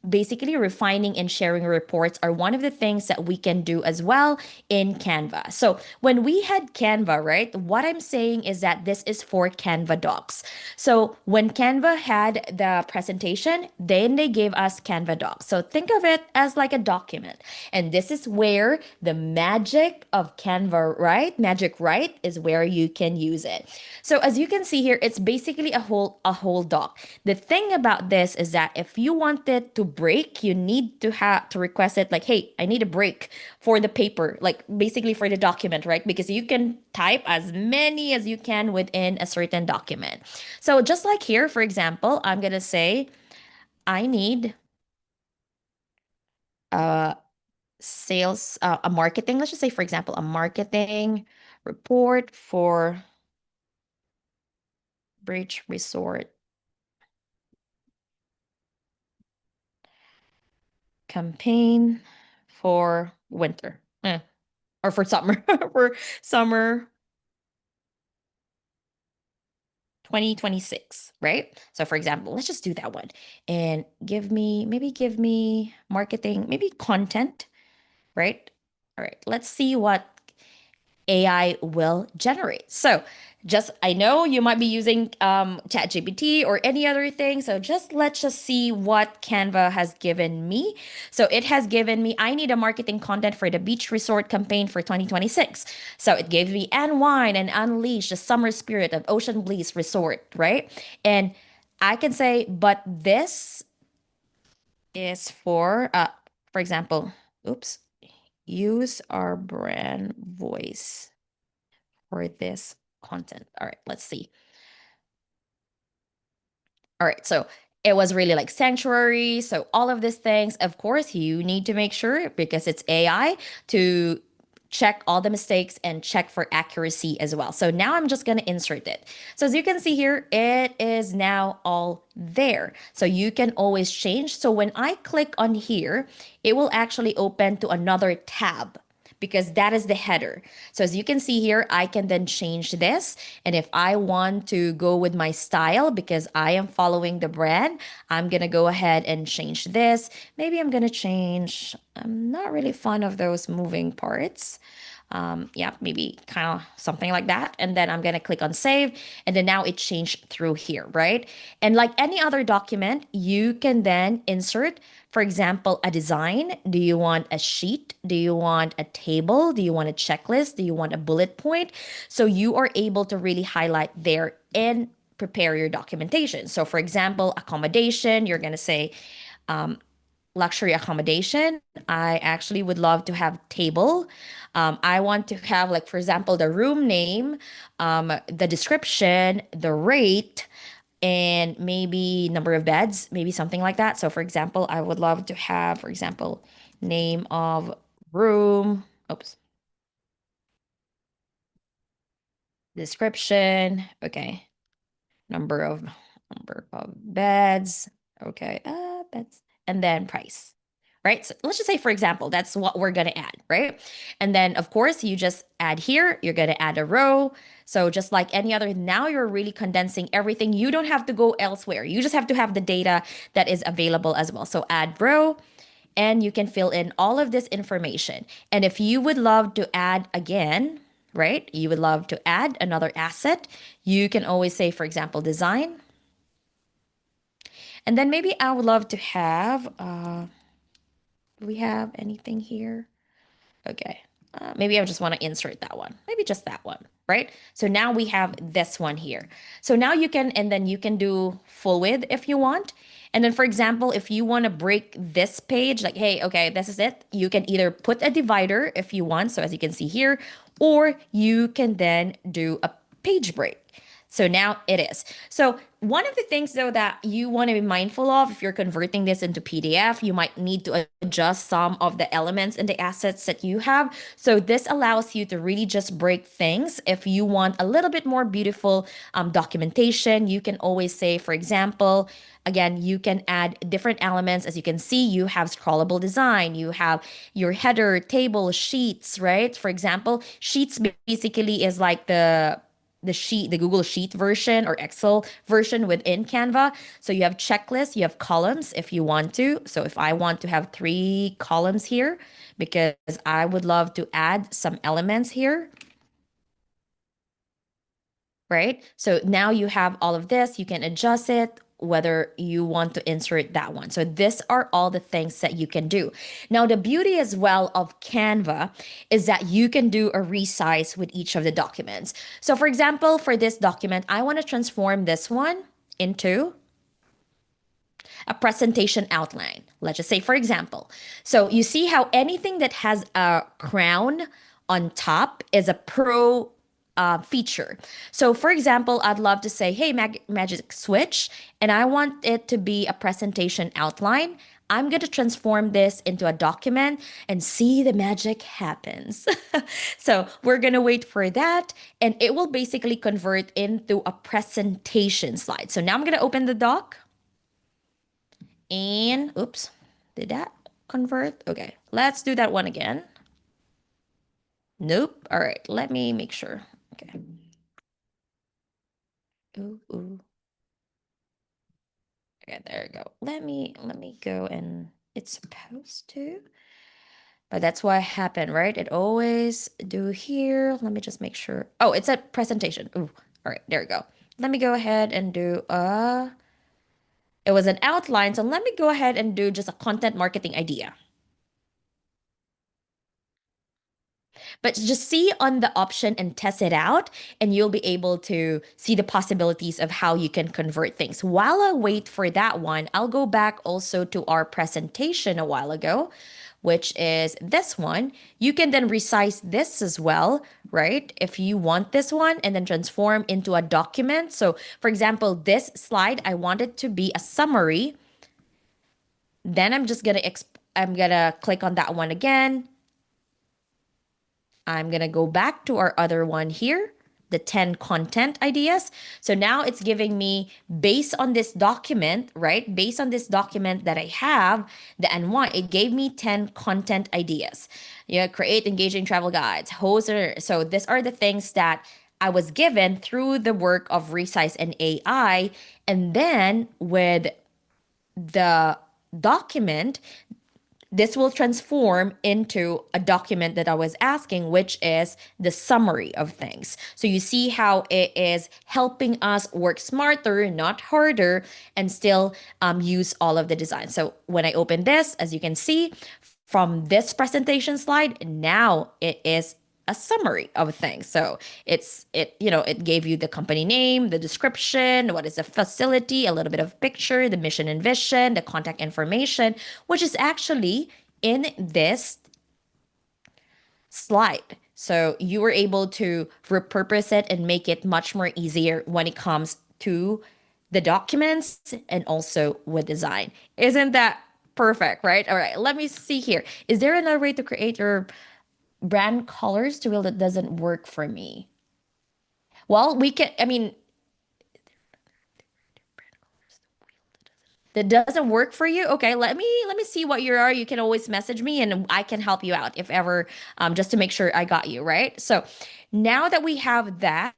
basically refining and sharing reports are one of the things that we can do as well in Canva. So when we had Canva, right, what I'm saying is that this is for Canva docs. So when Canva had the presentation, then they gave us Canva docs. So think of it as like a document. And this is where the magic of Canva, right? Magic Write is where you can use it. So as you can see here, it's basically a whole doc. The thing about this is that if you want it to break, you need to have to request it like, hey, I need a break for the paper, like basically for the document, right? Because you can type as many as you can within a certain document. So just like here, for example, I'm gonna say I need a a marketing, let's just say, for example, a marketing report for Bridge Resort campaign for winter. Or for summer, for summer 2026, right? So for example, let's just do that one and give me marketing, maybe content, right? All right, let's see what AI will generate. So just I know you might be using ChatGPT or any other thing. So let's just see what Canva has given me. So it has given me I need a marketing content for the beach resort campaign for 2026. So it gave me unwind and unleash the summer spirit of Ocean Breeze Resort, right? And I can say, but this is for example, oops, use our brand voice for this content. All right, let's see. All right, so it was really like sanctuary. So all of these things, of course, you need to make sure because it's AI to check all the mistakes and check for accuracy as well. So now I'm just going to insert it. So as you can see here, it is now all there. So you can always change. So when I click on here, it will actually open to another tab because that is the header. So as you can see here, I can then change this. And if I want to go with my style because I am following the brand, I'm going to go ahead and change this. Maybe I'm going to change, I'm not really fond of those moving parts. Yeah, maybe kind of something like that. And then I'm going to click on save. And then now it changed through here, right? And like any other document, you can then insert, for example, a design. Do you want a sheet? Do you want a table? Do you want a checklist? Do you want a bullet point? So you are able to really highlight there and prepare your documentation. So for example, accommodation, you're going to say, luxury accommodation. I actually would love to have table. I want to have, like, for example, the room name, the description, the rate, and maybe number of beds, maybe something like that. So, for example, I would love to have, for example, name of room, oops, description, okay, number of number of beds. Okay, beds, and then price. Right? So let's just say, for example, that's what we're gonna add, right? And then of course you just add here, you're gonna add a row. So just like any other, now you're really condensing everything. You don't have to go elsewhere. You just have to have the data that is available as well. So add row, and you can fill in all of this information. And if you would love to add again, right? You would love to add another asset, you can always say, for example, design. And then maybe I would love to have, do we have anything here? Okay. Maybe I just want to insert that one. Maybe just that one, right? So now we have this one here. So now you can, and then you can do full width if you want. And then, for example, if you want to break this page, like, hey, okay, this is it, you can either put a divider if you want. So as you can see here, or you can then do a page break. So now it is. So one of the things though that you want to be mindful of if you're converting this into PDF, you might need to adjust some of the elements and the assets that you have. So this allows you to really just break things. If you want a little bit more beautiful documentation, you can always say, for example, again, you can add different elements. As you can see, you have scrollable design, you have your header, table, sheets, right? For example, sheets basically is like the Google Sheet version or Excel version within Canva. So you have checklists, you have columns if you want to. So if I want to have 3 columns here, because I would love to add some elements here, right? So now you have all of this, you can adjust it whether you want to insert that one. So these are all the things that you can do. Now, the beauty as well of Canva is that you can do a resize with each of the documents. So for example, for this document, I want to transform this one into a presentation outline. Let's just say, for example, so you see how anything that has a crown on top is a pro feature. So, for example, I'd love to say, hey, Magic Switch, and I want it to be a presentation outline. I'm going to transform this into a document and see the magic happens. So, we're going to wait for that, and it will basically convert into a presentation slide. So, now I'm going to open the doc, and oops, did that convert? Okay, let's do that one again. Nope. All right, let me make sure. Okay. Ooh, ooh. Okay, there you go. Let me go, and it's supposed to, but that's what happened, right? It always do here. Let me just make sure. Oh, it's a presentation. Ooh, all right, there we go. Let me go ahead and do it was an outline, so let me go ahead and do just a content marketing idea. But just see on the option and test it out, and you'll be able to see the possibilities of how you can convert things. While I wait for that one, I'll go back also to our presentation a while ago, which is this one. You can then resize this as well, right? If you want this one and then transform into a document. So, for example, this slide, I want it to be a summary. Then I'm gonna click on that one again. I'm going to go back to our other one here, the 10 content ideas. So now it's giving me, based on this document, right? Based on this document that I have, the N1, it gave me 10 content ideas. Yeah, create engaging travel guides, host. So these are the things that I was given through the work of Resize and AI. And then with the document, this will transform into a document that I was asking, which is the summary of things. So you see how it is helping us work smarter, not harder, and still use all of the design. So when I open this, as you can see from this presentation slide, now it is a summary of things. So it gave you the company name, the description, what is the facility, a little bit of picture, the mission and vision, the contact information, which is actually in this slide. So you were able to repurpose it and make it much more easier when it comes to the documents and also with design. Isn't that perfect, right? All right, let me see here. Is there another way to create your brand colors to wheel that doesn't work for me? Well, we can, I mean, that doesn't work for you. Okay, let me see what you are. You can always message me and I can help you out if ever, just to make sure I got you, right? So now that we have that,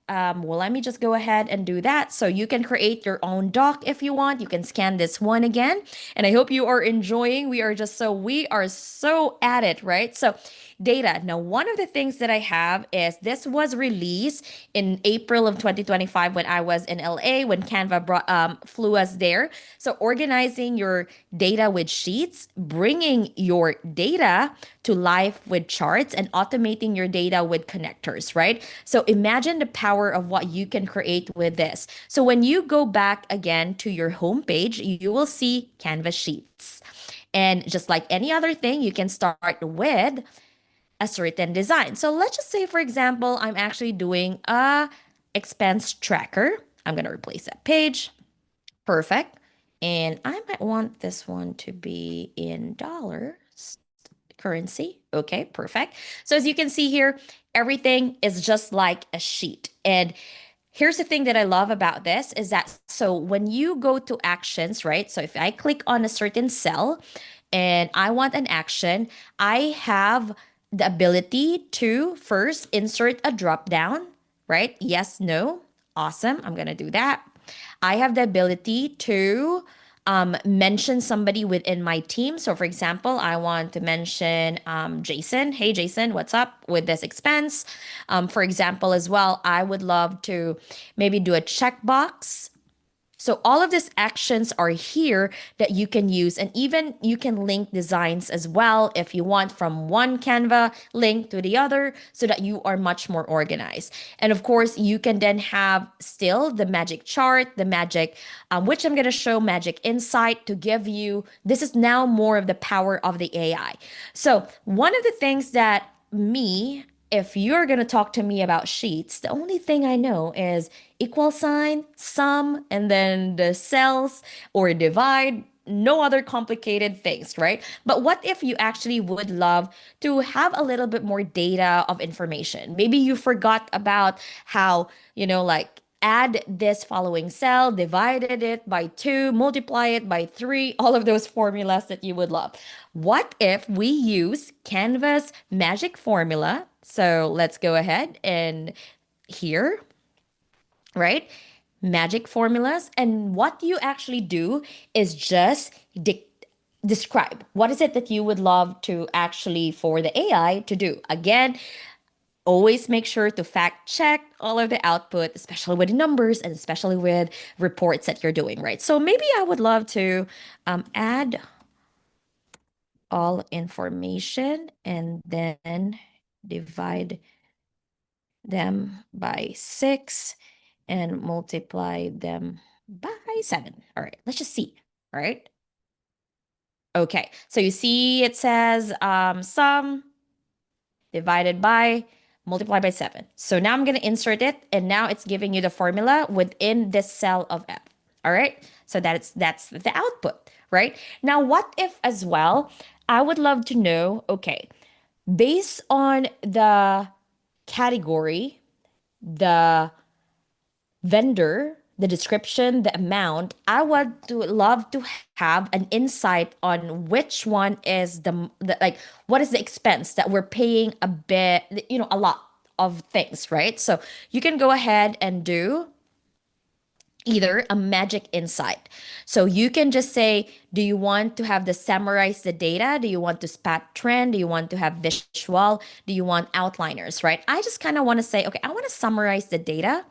well, let me just go ahead and do that. So you can create your own doc if you want. You can scan this one again. And I hope you are enjoying. We are so at it, right? So data. Now, one of the things that I have is this was released in April of 2025 when I was in LA, when Canva flew us there. So organizing your data with sheets, bringing your data to life with charts, and automating your data with connectors, right? So imagine the power of what you can create with this. So when you go back again to your homepage, you will see Canva sheets. And just like any other thing, you can start with a certain design. So let's just say, for example, I'm actually doing a expense tracker. I'm going to replace that page. Perfect. And I might want this one to be in dollars currency. Okay, perfect. So as you can see here, everything is just like a sheet. And here's the thing that I love about this is that, so when you go to actions, right? So if I click on a certain cell and I want an action, I have the ability to first insert a drop down, right? Yes, no. Awesome. I'm going to do that. I have the ability to mention somebody within my team. So, for example, I want to mention Jason. Hey, Jason, what's up with this expense? For example, as well, I would love to maybe do a checkbox So all of these actions are here that you can use, and even you can link designs as well if you want from one Canva link to the other so that you are much more organized. And of course, you can then have still the magic chart, the magic, which I'm going to show magic insight to give you. This is now more of the power of the AI. So one of the things that me, if you're going to talk to me about sheets, the only thing I know is equal sign, sum, and then the cells or divide. No other complicated things, right? But what if you actually would love to have a little bit more data of information? Maybe you forgot about how, like add this following cell, divided it by 2, multiply it by 3, all of those formulas that you would love. What if we use Canva's magic formula? So let's go ahead and here, right? Magic formulas. And what you actually do is just describe what is it that you would love to actually for the AI to do. Again, always make sure to fact check all of the output, especially with numbers and especially with reports that you're doing, right? So maybe I would love to add all information and then divide them by 6 and multiply them by 7. All right, let's just see. All right. Okay, so you see it says sum divided by multiply by 7. So now I'm going to insert it and now it's giving you the formula within this cell of F. All right? So that's the output, right? Now what if as well I would love to know, okay, based on the category, the vendor, the description, the amount, I would to love to have an insight on which one is the like what is the expense that we're paying a bit, a lot of things, right? So you can go ahead and do either a magic insight. So you can just say, do you want to have the summarize the data? Do you want to spot trend? Do you want to have visual? Do you want outliners, right? I just kind of want to say, okay, I want to summarize the data.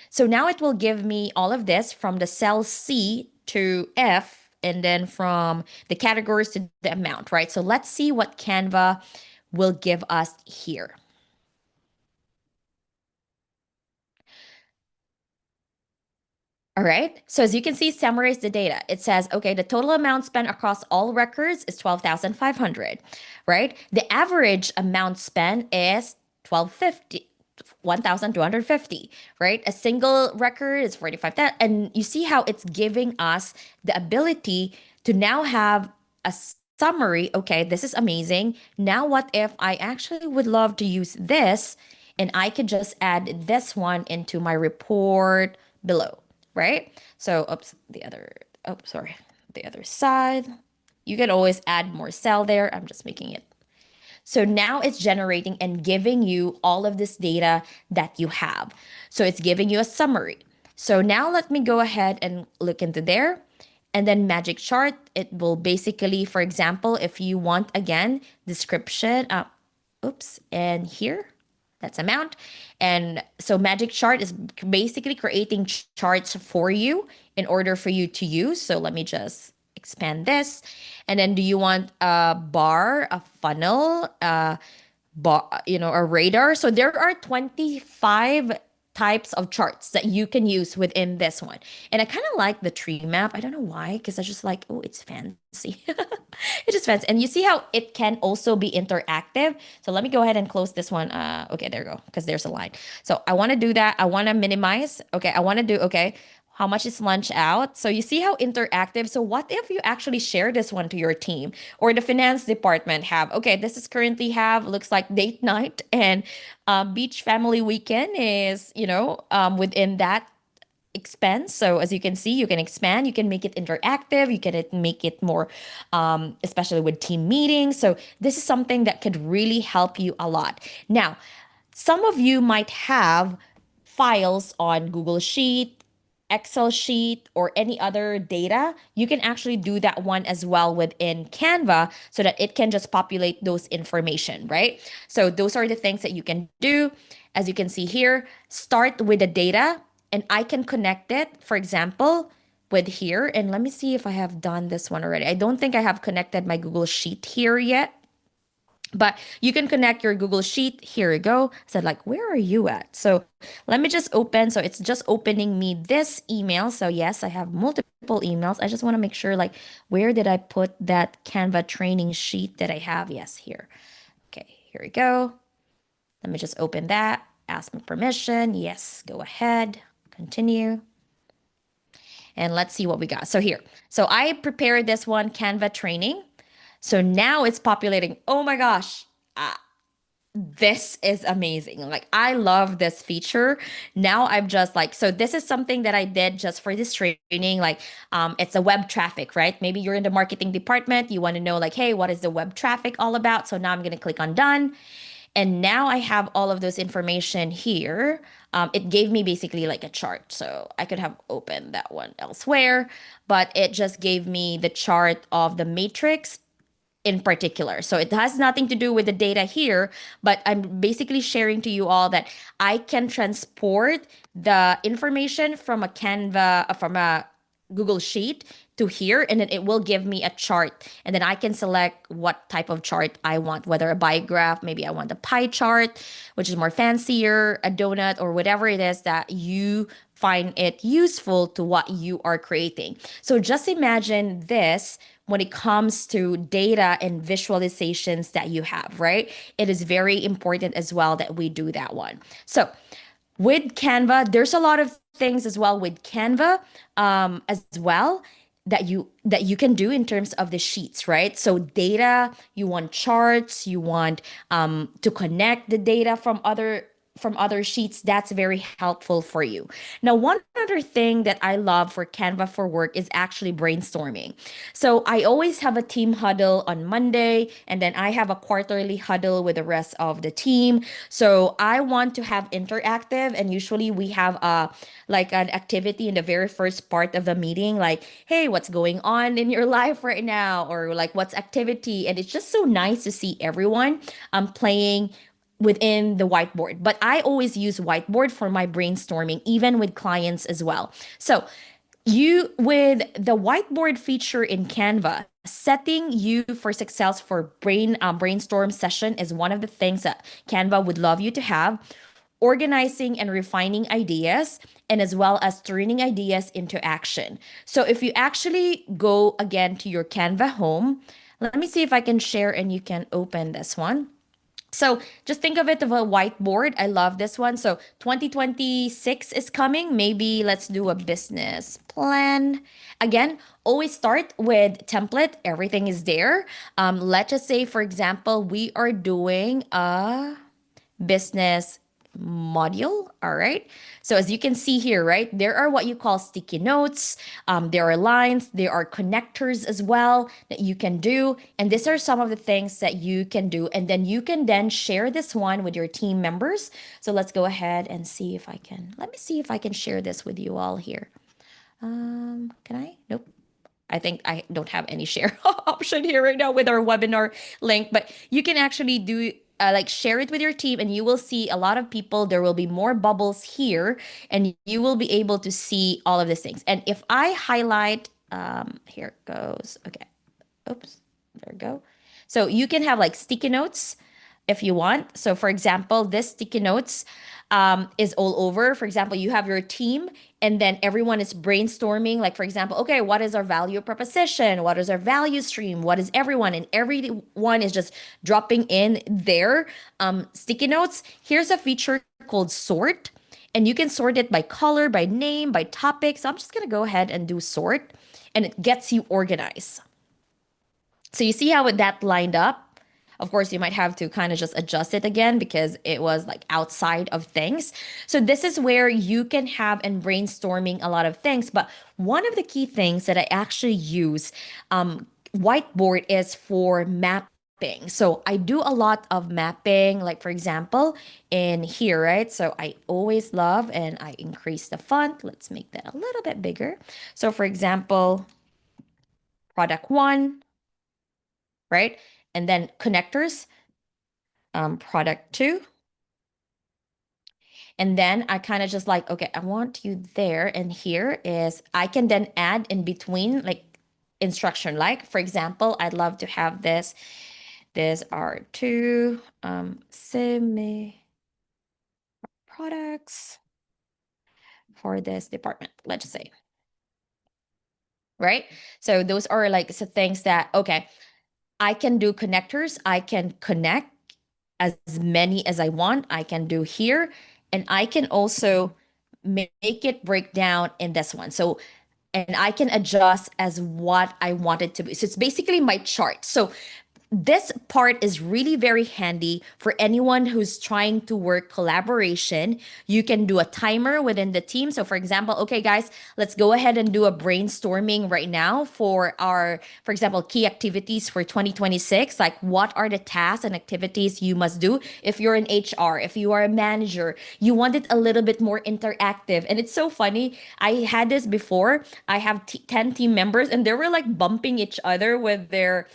So now it will give me all of this from the cell C to F and then from the categories to the amount, right? So let's see what Canva will give us here. All right. So as you can see, summarize the data. It says, okay, the total amount spent across all records is 12,500, right? The average amount spent is 1250. 1,250, right? A single record is 45,000. And you see how it's giving us the ability to now have a summary. Okay, this is amazing. Now, what if I actually would love to use this and I could just add this one into my report below, right? So, oops, sorry, the other side. You can always add more cell there. I'm just making it so now it's generating and giving you all of this data that you have. So it's giving you a summary. So now let me go ahead and look into there. And then magic chart, it will basically, for example, if you want again, description, oops, and here, that's amount. And so magic chart is basically creating charts for you in order for you to use. So let me just expand this. And then do you want a bar, a funnel, a radar? So there are 25 types of charts that you can use within this one. And I kind of like the tree map. I don't know why, because I just like, oh, it's fancy. It's just fancy. And you see how it can also be interactive. So let me go ahead and close this one. Okay, there you go, because there's a line. So I want to do that. I want to minimize. Okay, I want to do, okay, how much is lunch out? So you see how interactive. So what if you actually share this one to your team or the finance department have, okay, this is currently have, looks like date night and beach family weekend is, within that expense. So as you can see, you can expand, you can make it interactive, you can make it more, especially with team meetings. So this is something that could really help you a lot. Now, some of you might have files on Google Sheet, Excel sheet, or any other data. You can actually do that one as well within Canva so that it can just populate those information, right? So those are the things that you can do. As you can see here, start with the data and I can connect it. For example, with here. And let me see if I have done this one already. I don't think I have connected my Google Sheet here yet. But you can connect your Google Sheet. Here you go. I said, like, where are you at? So let me just open. So it's just opening me this email. So yes, I have multiple emails. I just want to make sure, like, where did I put that Canva training sheet that I have? Yes, here. Okay, here we go. Let me just open that. Ask me permission. Yes, go ahead. Continue. And let's see what we got. So here. So I prepared this one Canva training. So now it's populating. Oh my gosh. This is amazing. Like, I love this feature. Now I'm just like, so this is something that I did just for this training. Like, it's a web traffic, right? Maybe you're in the marketing department. You want to know, like, hey, what is the web traffic all about? So now I'm going to click on done. And now I have all of those information here. It gave me basically like a chart. So I could have opened that one elsewhere, but it just gave me the chart of the matrix in particular. So it has nothing to do with the data here, but I'm basically sharing to you all that I can transport the information from a Canva, from a Google Sheet to here, and then it will give me a chart. And then I can select what type of chart I want, whether a bar graph, maybe I want a pie chart, which is more fancier, a donut, or whatever it is that you find it useful to what you are creating. So just imagine this when it comes to data and visualizations that you have, right? It is very important as well that we do that one. So with Canva, there's a lot of things as well with Canva, as well that you can do in terms of the sheets, right? So data, you want charts, you want to connect the data from other sheets. That's very helpful for you. Now, one other thing that I love for Canva for work is actually brainstorming. So I always have a team huddle on Monday, and then I have a quarterly huddle with the rest of the team. So I want to have interactive, and usually we have like an activity in the very first part of the meeting, like, hey, what's going on in your life right now? Or like, what's activity? And it's just so nice to see everyone playing within the whiteboard. But I always use whiteboard for my brainstorming, even with clients as well. So you with the whiteboard feature in Canva, setting you for success for brainstorm session is one of the things that Canva would love you to have. Organizing and refining ideas, and as well as turning ideas into action. So if you actually go again to your Canva home, let me see if I can share and you can open this one. So just think of it of a whiteboard. I love this one. So 2026 is coming. Maybe let's do a business plan. Again, always start with template. Everything is there. Let's just say, for example, we are doing a business module. All right. So as you can see here, right, there are what you call sticky notes. There are lines, there are connectors as well that you can do. And these are some of the things that you can do. And then you can then share this one with your team members. So let's go ahead and see if I can, let me see if I can share this with you all here. Can I? Nope. I think I don't have any share option here right now with our webinar link, but you can actually do like share it with your team, and you will see a lot of people. There will be more bubbles here, and you will be able to see all of these things. And if I highlight, here it goes. Okay. Oops. There we go. So you can have like sticky notes if you want. So for example, this sticky notes is all over. For example, you have your team and then everyone is brainstorming. Like for example, okay, what is our value proposition? What is our value stream? What is everyone? And everyone is just dropping in their sticky notes. Here's a feature called sort. And you can sort it by color, by name, by topic. So I'm just going to go ahead and do sort, and it gets you organized. So you see how that lined up? Of course, you might have to kind of just adjust it again because it was like outside of things. So this is where you can have and brainstorming a lot of things. But one of the key things that I actually use whiteboard is for mapping. So I do a lot of mapping, like for example, in here, right? So I always love and I increase the font. Let's make that a little bit bigger. So for example, product one, right? And then connectors, product two. And then I kind of just like, okay, I want you there. And here is, I can then add in between like instruction. Like, for example, I'd love to have this. These are two semi products for this department, let's just say, right? So those are like so things that, okay, I can do connectors. I can connect as many as I want. I can do here. And I can also make it break down in this one. So, and I can adjust as what I want it to be. So it's basically my chart. So this part is really very handy for anyone who's trying to work collaboration. You can do a timer within the team. So, for example, okay, guys, let's go ahead and do a brainstorming right now for our, for example, key activities for 2026. Like, what are the tasks and activities you must do? If you're in HR, if you are a manager, you want it a little bit more interactive. And it's so funny. I had this before. I have 10 team members, and they were like bumping each other with their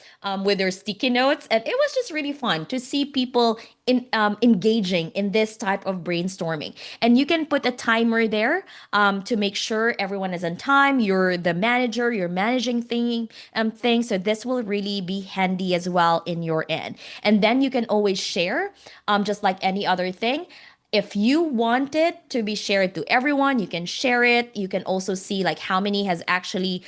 sticky notes, and it was just really fun to see people in engaging in this type of brainstorming. And you can put a timer there to make sure everyone is on time. You're the manager, you're managing things, so this will really be handy as well in your end. And then you can always share, just like any other thing. If you want it to be shared to everyone, you can share it. You can also see like how many has actually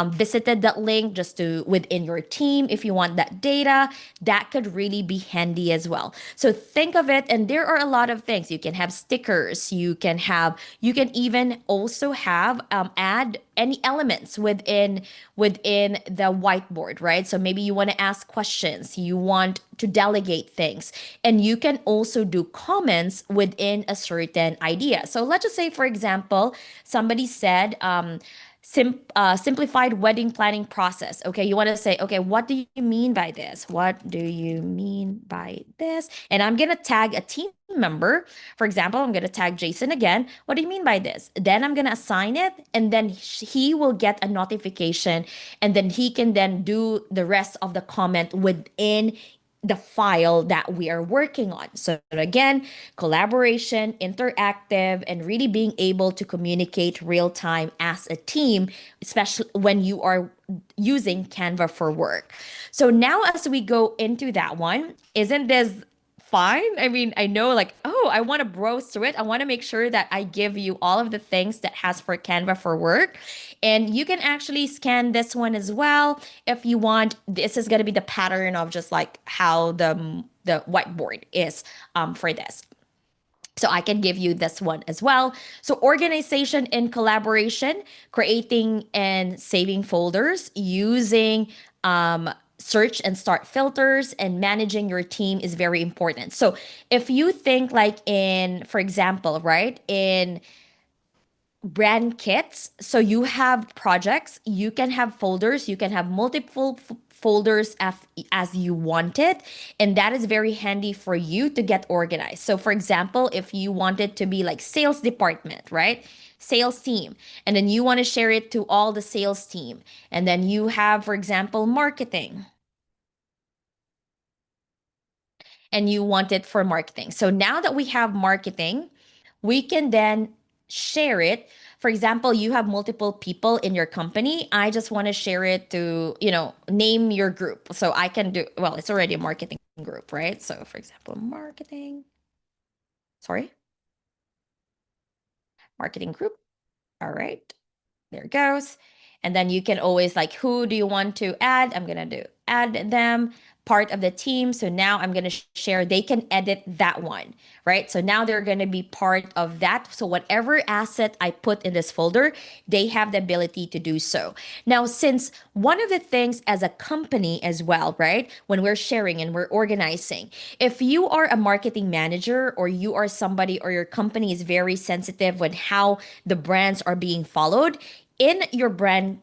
visited that link just to within your team. If you want that data, that could really be handy as well. So think of it, and there are a lot of things. You can have stickers. You can even also have add any elements within the whiteboard, right? So maybe you want to ask questions, you want to delegate things, and you can also do comments within a certain idea. So let's just say, for example, somebody said, simplified wedding planning process. Okay, you want to say, okay, what do you mean by this? What do you mean by this? And I'm gonna tag a team member. For example, I'm gonna tag Jason again. What do you mean by this? Then I'm gonna assign it, and then he will get a notification, and then he can then do the rest of the comment within the file that we are working on. So again, collaboration, interactive, and really being able to communicate real time as a team, especially when you are using Canva for work. So now as we go into that one, isn't this fine? I mean, I know like, oh, I want to browse through it. I want to make sure that I give you all of the things that has for Canva for work. And you can actually scan this one as well if you want. This is going to be the pattern of just like how the whiteboard is for this. So I can give you this one as well. So organization and collaboration, creating and saving folders, using search and start filters, and managing your team is very important. So if you think like in, for example, right, in brand kits. So you have projects, you can have folders, you can have multiple folders as you want it. And that is very handy for you to get organized. So, for example, if you want it to be like sales department, right? Sales team, and then you want to share it to all the sales team. And then you have, for example, marketing, and you want it for marketing. So now that we have marketing, we can then share it. For example, you have multiple people in your company. I just want to share it to, name your group. So I can do, well, it's already a marketing group, right? So for example, sorry, marketing group. All right. There it goes. And then you can always like, who do you want to add? I'm going to do add them part of the team. So now I'm going to share, they can edit that one, right? So now they're going to be part of that. So whatever asset I put in this folder, they have the ability to do so. Now, since one of the things as a company as well, right? When we're sharing and we're organizing, if you are a marketing manager, or you are somebody, or your company is very sensitive with how the brands are being followed, in your brand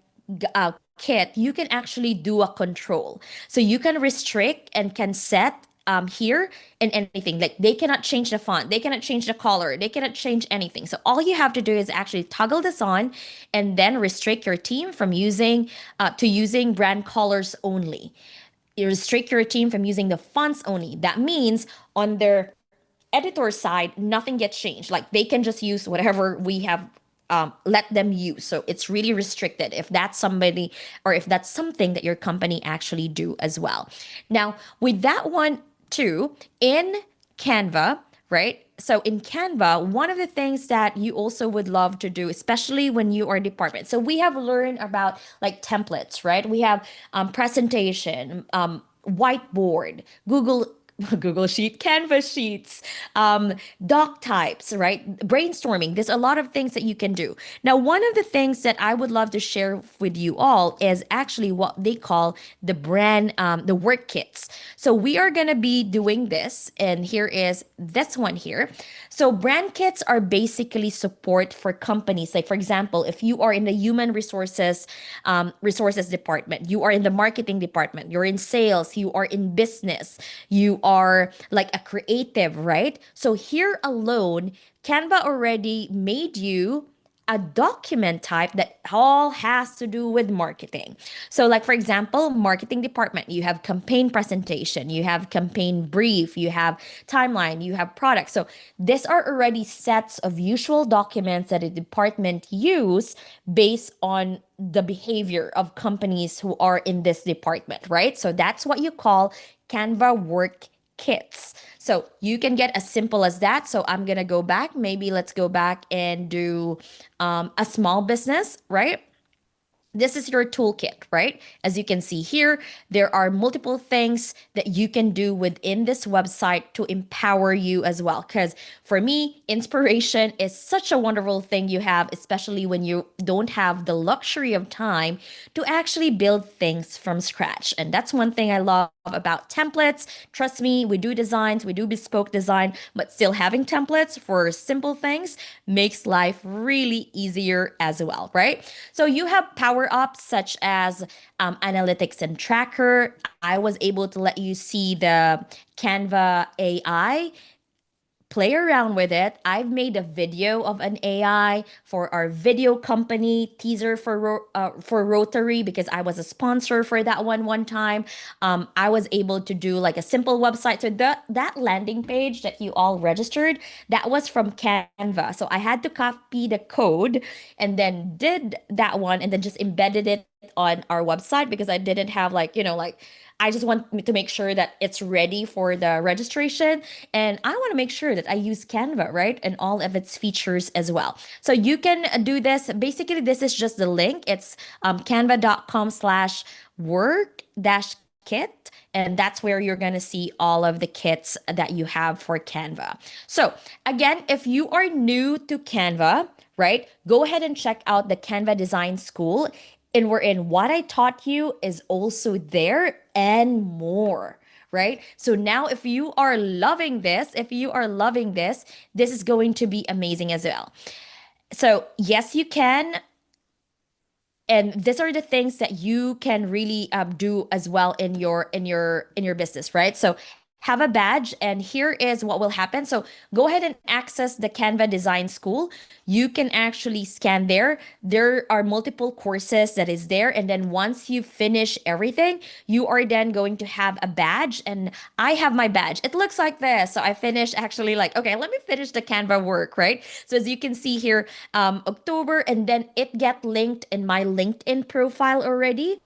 kit, you can actually do a control. So you can restrict and can set here in anything. Like they cannot change the font, they cannot change the color, they cannot change anything. So all you have to do is actually toggle this on, and then restrict your team from using brand colors only. You restrict your team from using the fonts only. That means on their editor side, nothing gets changed. Like they can just use whatever we have let them use. So it's really restricted if that's somebody or if that's something that your company actually do as well. Now, with that one too, in Canva, right? So in Canva, one of the things that you also would love to do, especially when you are a department. So we have learned about like templates, right? We have presentation, whiteboard, Google Sheet, Canva sheets, doc types, right? Brainstorming. There's a lot of things that you can do. Now, one of the things that I would love to share with you all is actually what they call the work kits. So we are going to be doing this, and here is this one here. So brand kits are basically support for companies. Like for example, if you are in the human resources department, you are in the marketing department, you're in sales, you are in business, you are like a creative, right? So here alone, Canva already made you a document type that all has to do with marketing. So like for example, marketing department, you have campaign presentation, you have campaign brief, you have timeline, you have products. So these are already sets of usual documents that a department use based on the behavior of companies who are in this department, right? So that's what you call Canva work kits. So you can get as simple as that. So I'm gonna go back. Maybe let's go back and do a small business, right? This is your toolkit, right? As you can see here, there are multiple things that you can do within this website to empower you as well. Because for me, inspiration is such a wonderful thing you have, especially when you don't have the luxury of time to actually build things from scratch. And that's one thing I love about templates. Trust me, we do designs, we do bespoke design, but still having templates for simple things makes life really easier as well, right? So you have power ups such as analytics and tracker. I was able to let you see the Canva AI, play around with it. I've made a video of an AI for our video company teaser for Rotary because I was a sponsor for that one time. I was able to do like a simple website. So that landing page that you all registered, that was from Canva. So I had to copy the code and then did that one and then just embedded it on our website because I didn't have like, like I just want to make sure that it's ready for the registration. And I want to make sure that I use Canva, right? And all of its features as well. So you can do this. Basically, this is just the link. It's canva.com/work dash kit. And that's where you're going to see all of the kits that you have for Canva. So again, if you are new to Canva, right, go ahead and check out the Canva Design School. And we're in what I taught you is also there and more, right? So now if you are loving this, this is going to be amazing as well. So yes, you can, and these are the things that you can really do as well in your business, right? So have a badge, and here is what will happen. So go ahead and access the Canva Design School. You can actually scan there are multiple courses that is there, and then once you finish everything, you are then going to have a badge. And I have my badge, it looks like this. So I finished actually, like, okay, let me finish the Canva work, right? So as you can see here, October, and then it get linked in my LinkedIn profile already.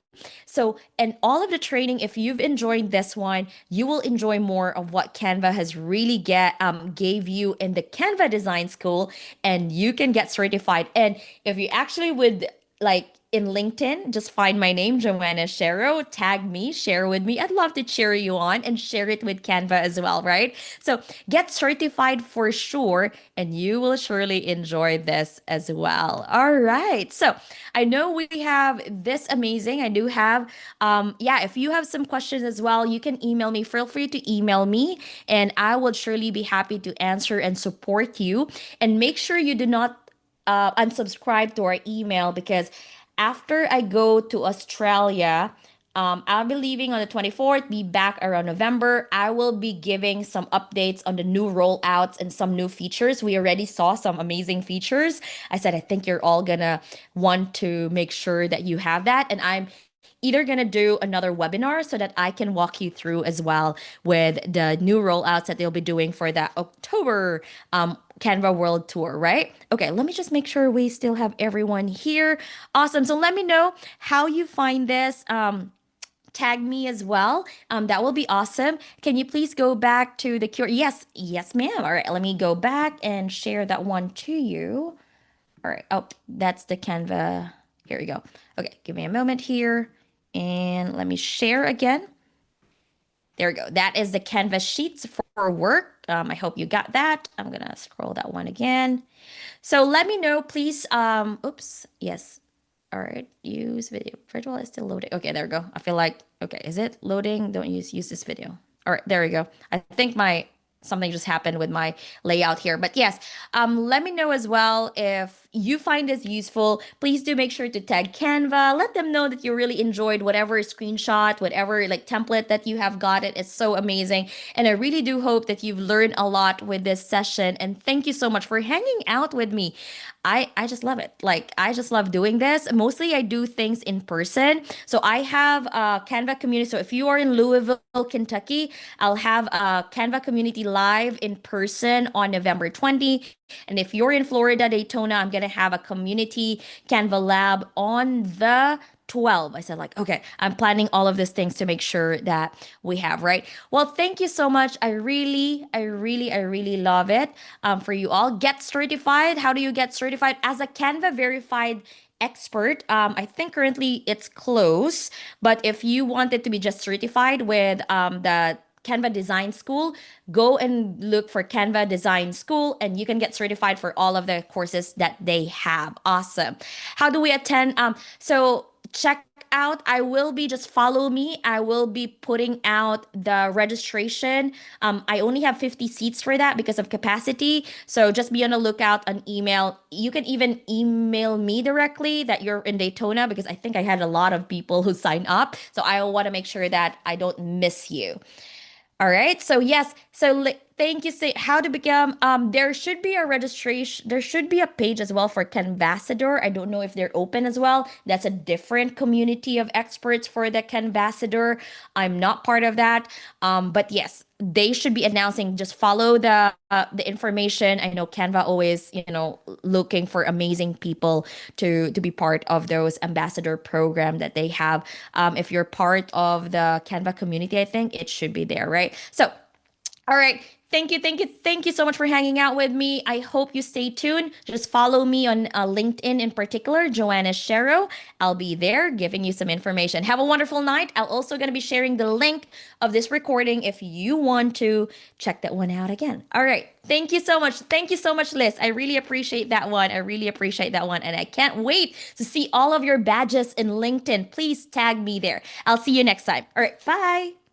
So, and all of the training, if you've enjoyed this one, you will enjoy more of what Canva has really gave you in the Canva Design School, and you can get certified. And if you actually would like in LinkedIn, just find my name, Joanna Sherrow, tag me, share with me. I'd love to cheer you on and share it with Canva as well, right? So get certified for sure, and you will surely enjoy this as well. All right. So I know we have this amazing. I do have, yeah, if you have some questions as well, you can email me. Feel free to email me, and I will surely be happy to answer and support you. And make sure you do not unsubscribe to our email because after I go to Australia, I'll be leaving on the 24th, be back around November. I will be giving some updates on the new rollouts and some new features. We already saw some amazing features. I said, I think you're all gonna want to make sure that you have that. And I'm either going to do another webinar so that I can walk you through as well with the new rollouts that they'll be doing for that October Canva World Tour, right? Okay, let me just make sure we still have everyone here. Awesome. So let me know how you find this. Tag me as well. That will be awesome. Can you please go back to the cure? Yes, yes, ma'am. All right, let me go back and share that one to you. All right. Oh, that's the Canva. Here we go. Okay, give me a moment here. And let me share again. There we go. That is the Canva sheets for work. I hope you got that. I'm gonna scroll that one again. So let me know, please. Oops. Yes. All right. Use video. Virtual is still loading. Okay, there we go. I feel like, okay, is it loading? Don't use this video. All right, there we go. I think my something just happened with my layout here. But yes, let me know as well if you find this useful. Please do make sure to tag Canva. Let them know that you really enjoyed whatever screenshot, whatever like template that you have got. It's so amazing. And I really do hope that you've learned a lot with this session. And thank you so much for hanging out with me. I just love it. Like I just love doing this. Mostly I do things in person. So I have a Canva community. So if you are in Louisville, Kentucky, I'll have a Canva community live in person on November 20. And if you're in Florida, Daytona, I'm gonna have a community Canva lab on the 12. I said, like, okay, I'm planning all of these things to make sure that we have, right? Well, thank you so much. I really love it. For you all, get certified. How do you get certified? As a Canva verified expert, I think currently it's close, but if you wanted to be just certified with the Canva Design School, go and look for Canva Design School and you can get certified for all of the courses that they have. Awesome. How do we attend? So check out, I will be just follow me. I will be putting out the registration. I only have 50 seats for that because of capacity. So just be on the lookout on email. You can even email me directly that you're in Daytona because I think I had a lot of people who signed up. So I want to make sure that I don't miss you. All right. So yes. So thank you. Say how to become. There should be a registration. There should be a page as well for Canvassador. I don't know if they're open as well. That's a different community of experts for the Canvassador. I'm not part of that. But yes, they should be announcing. Just follow the information. I know Canva always, looking for amazing people to be part of those ambassador program that they have. If you're part of the Canva community, I think it should be there, right? So all right. Thank you so much for hanging out with me. I hope you stay tuned. Just follow me on LinkedIn in particular, Joanna Sherrow. I'll be there giving you some information. Have a wonderful night. I'll also going to be sharing the link of this recording if you want to check that one out again. All right. Thank you so much. Thank you so much, Liz. I really appreciate that one. I really appreciate that one. And I can't wait to see all of your badges in LinkedIn. Please tag me there. I'll see you next time. All right. Bye.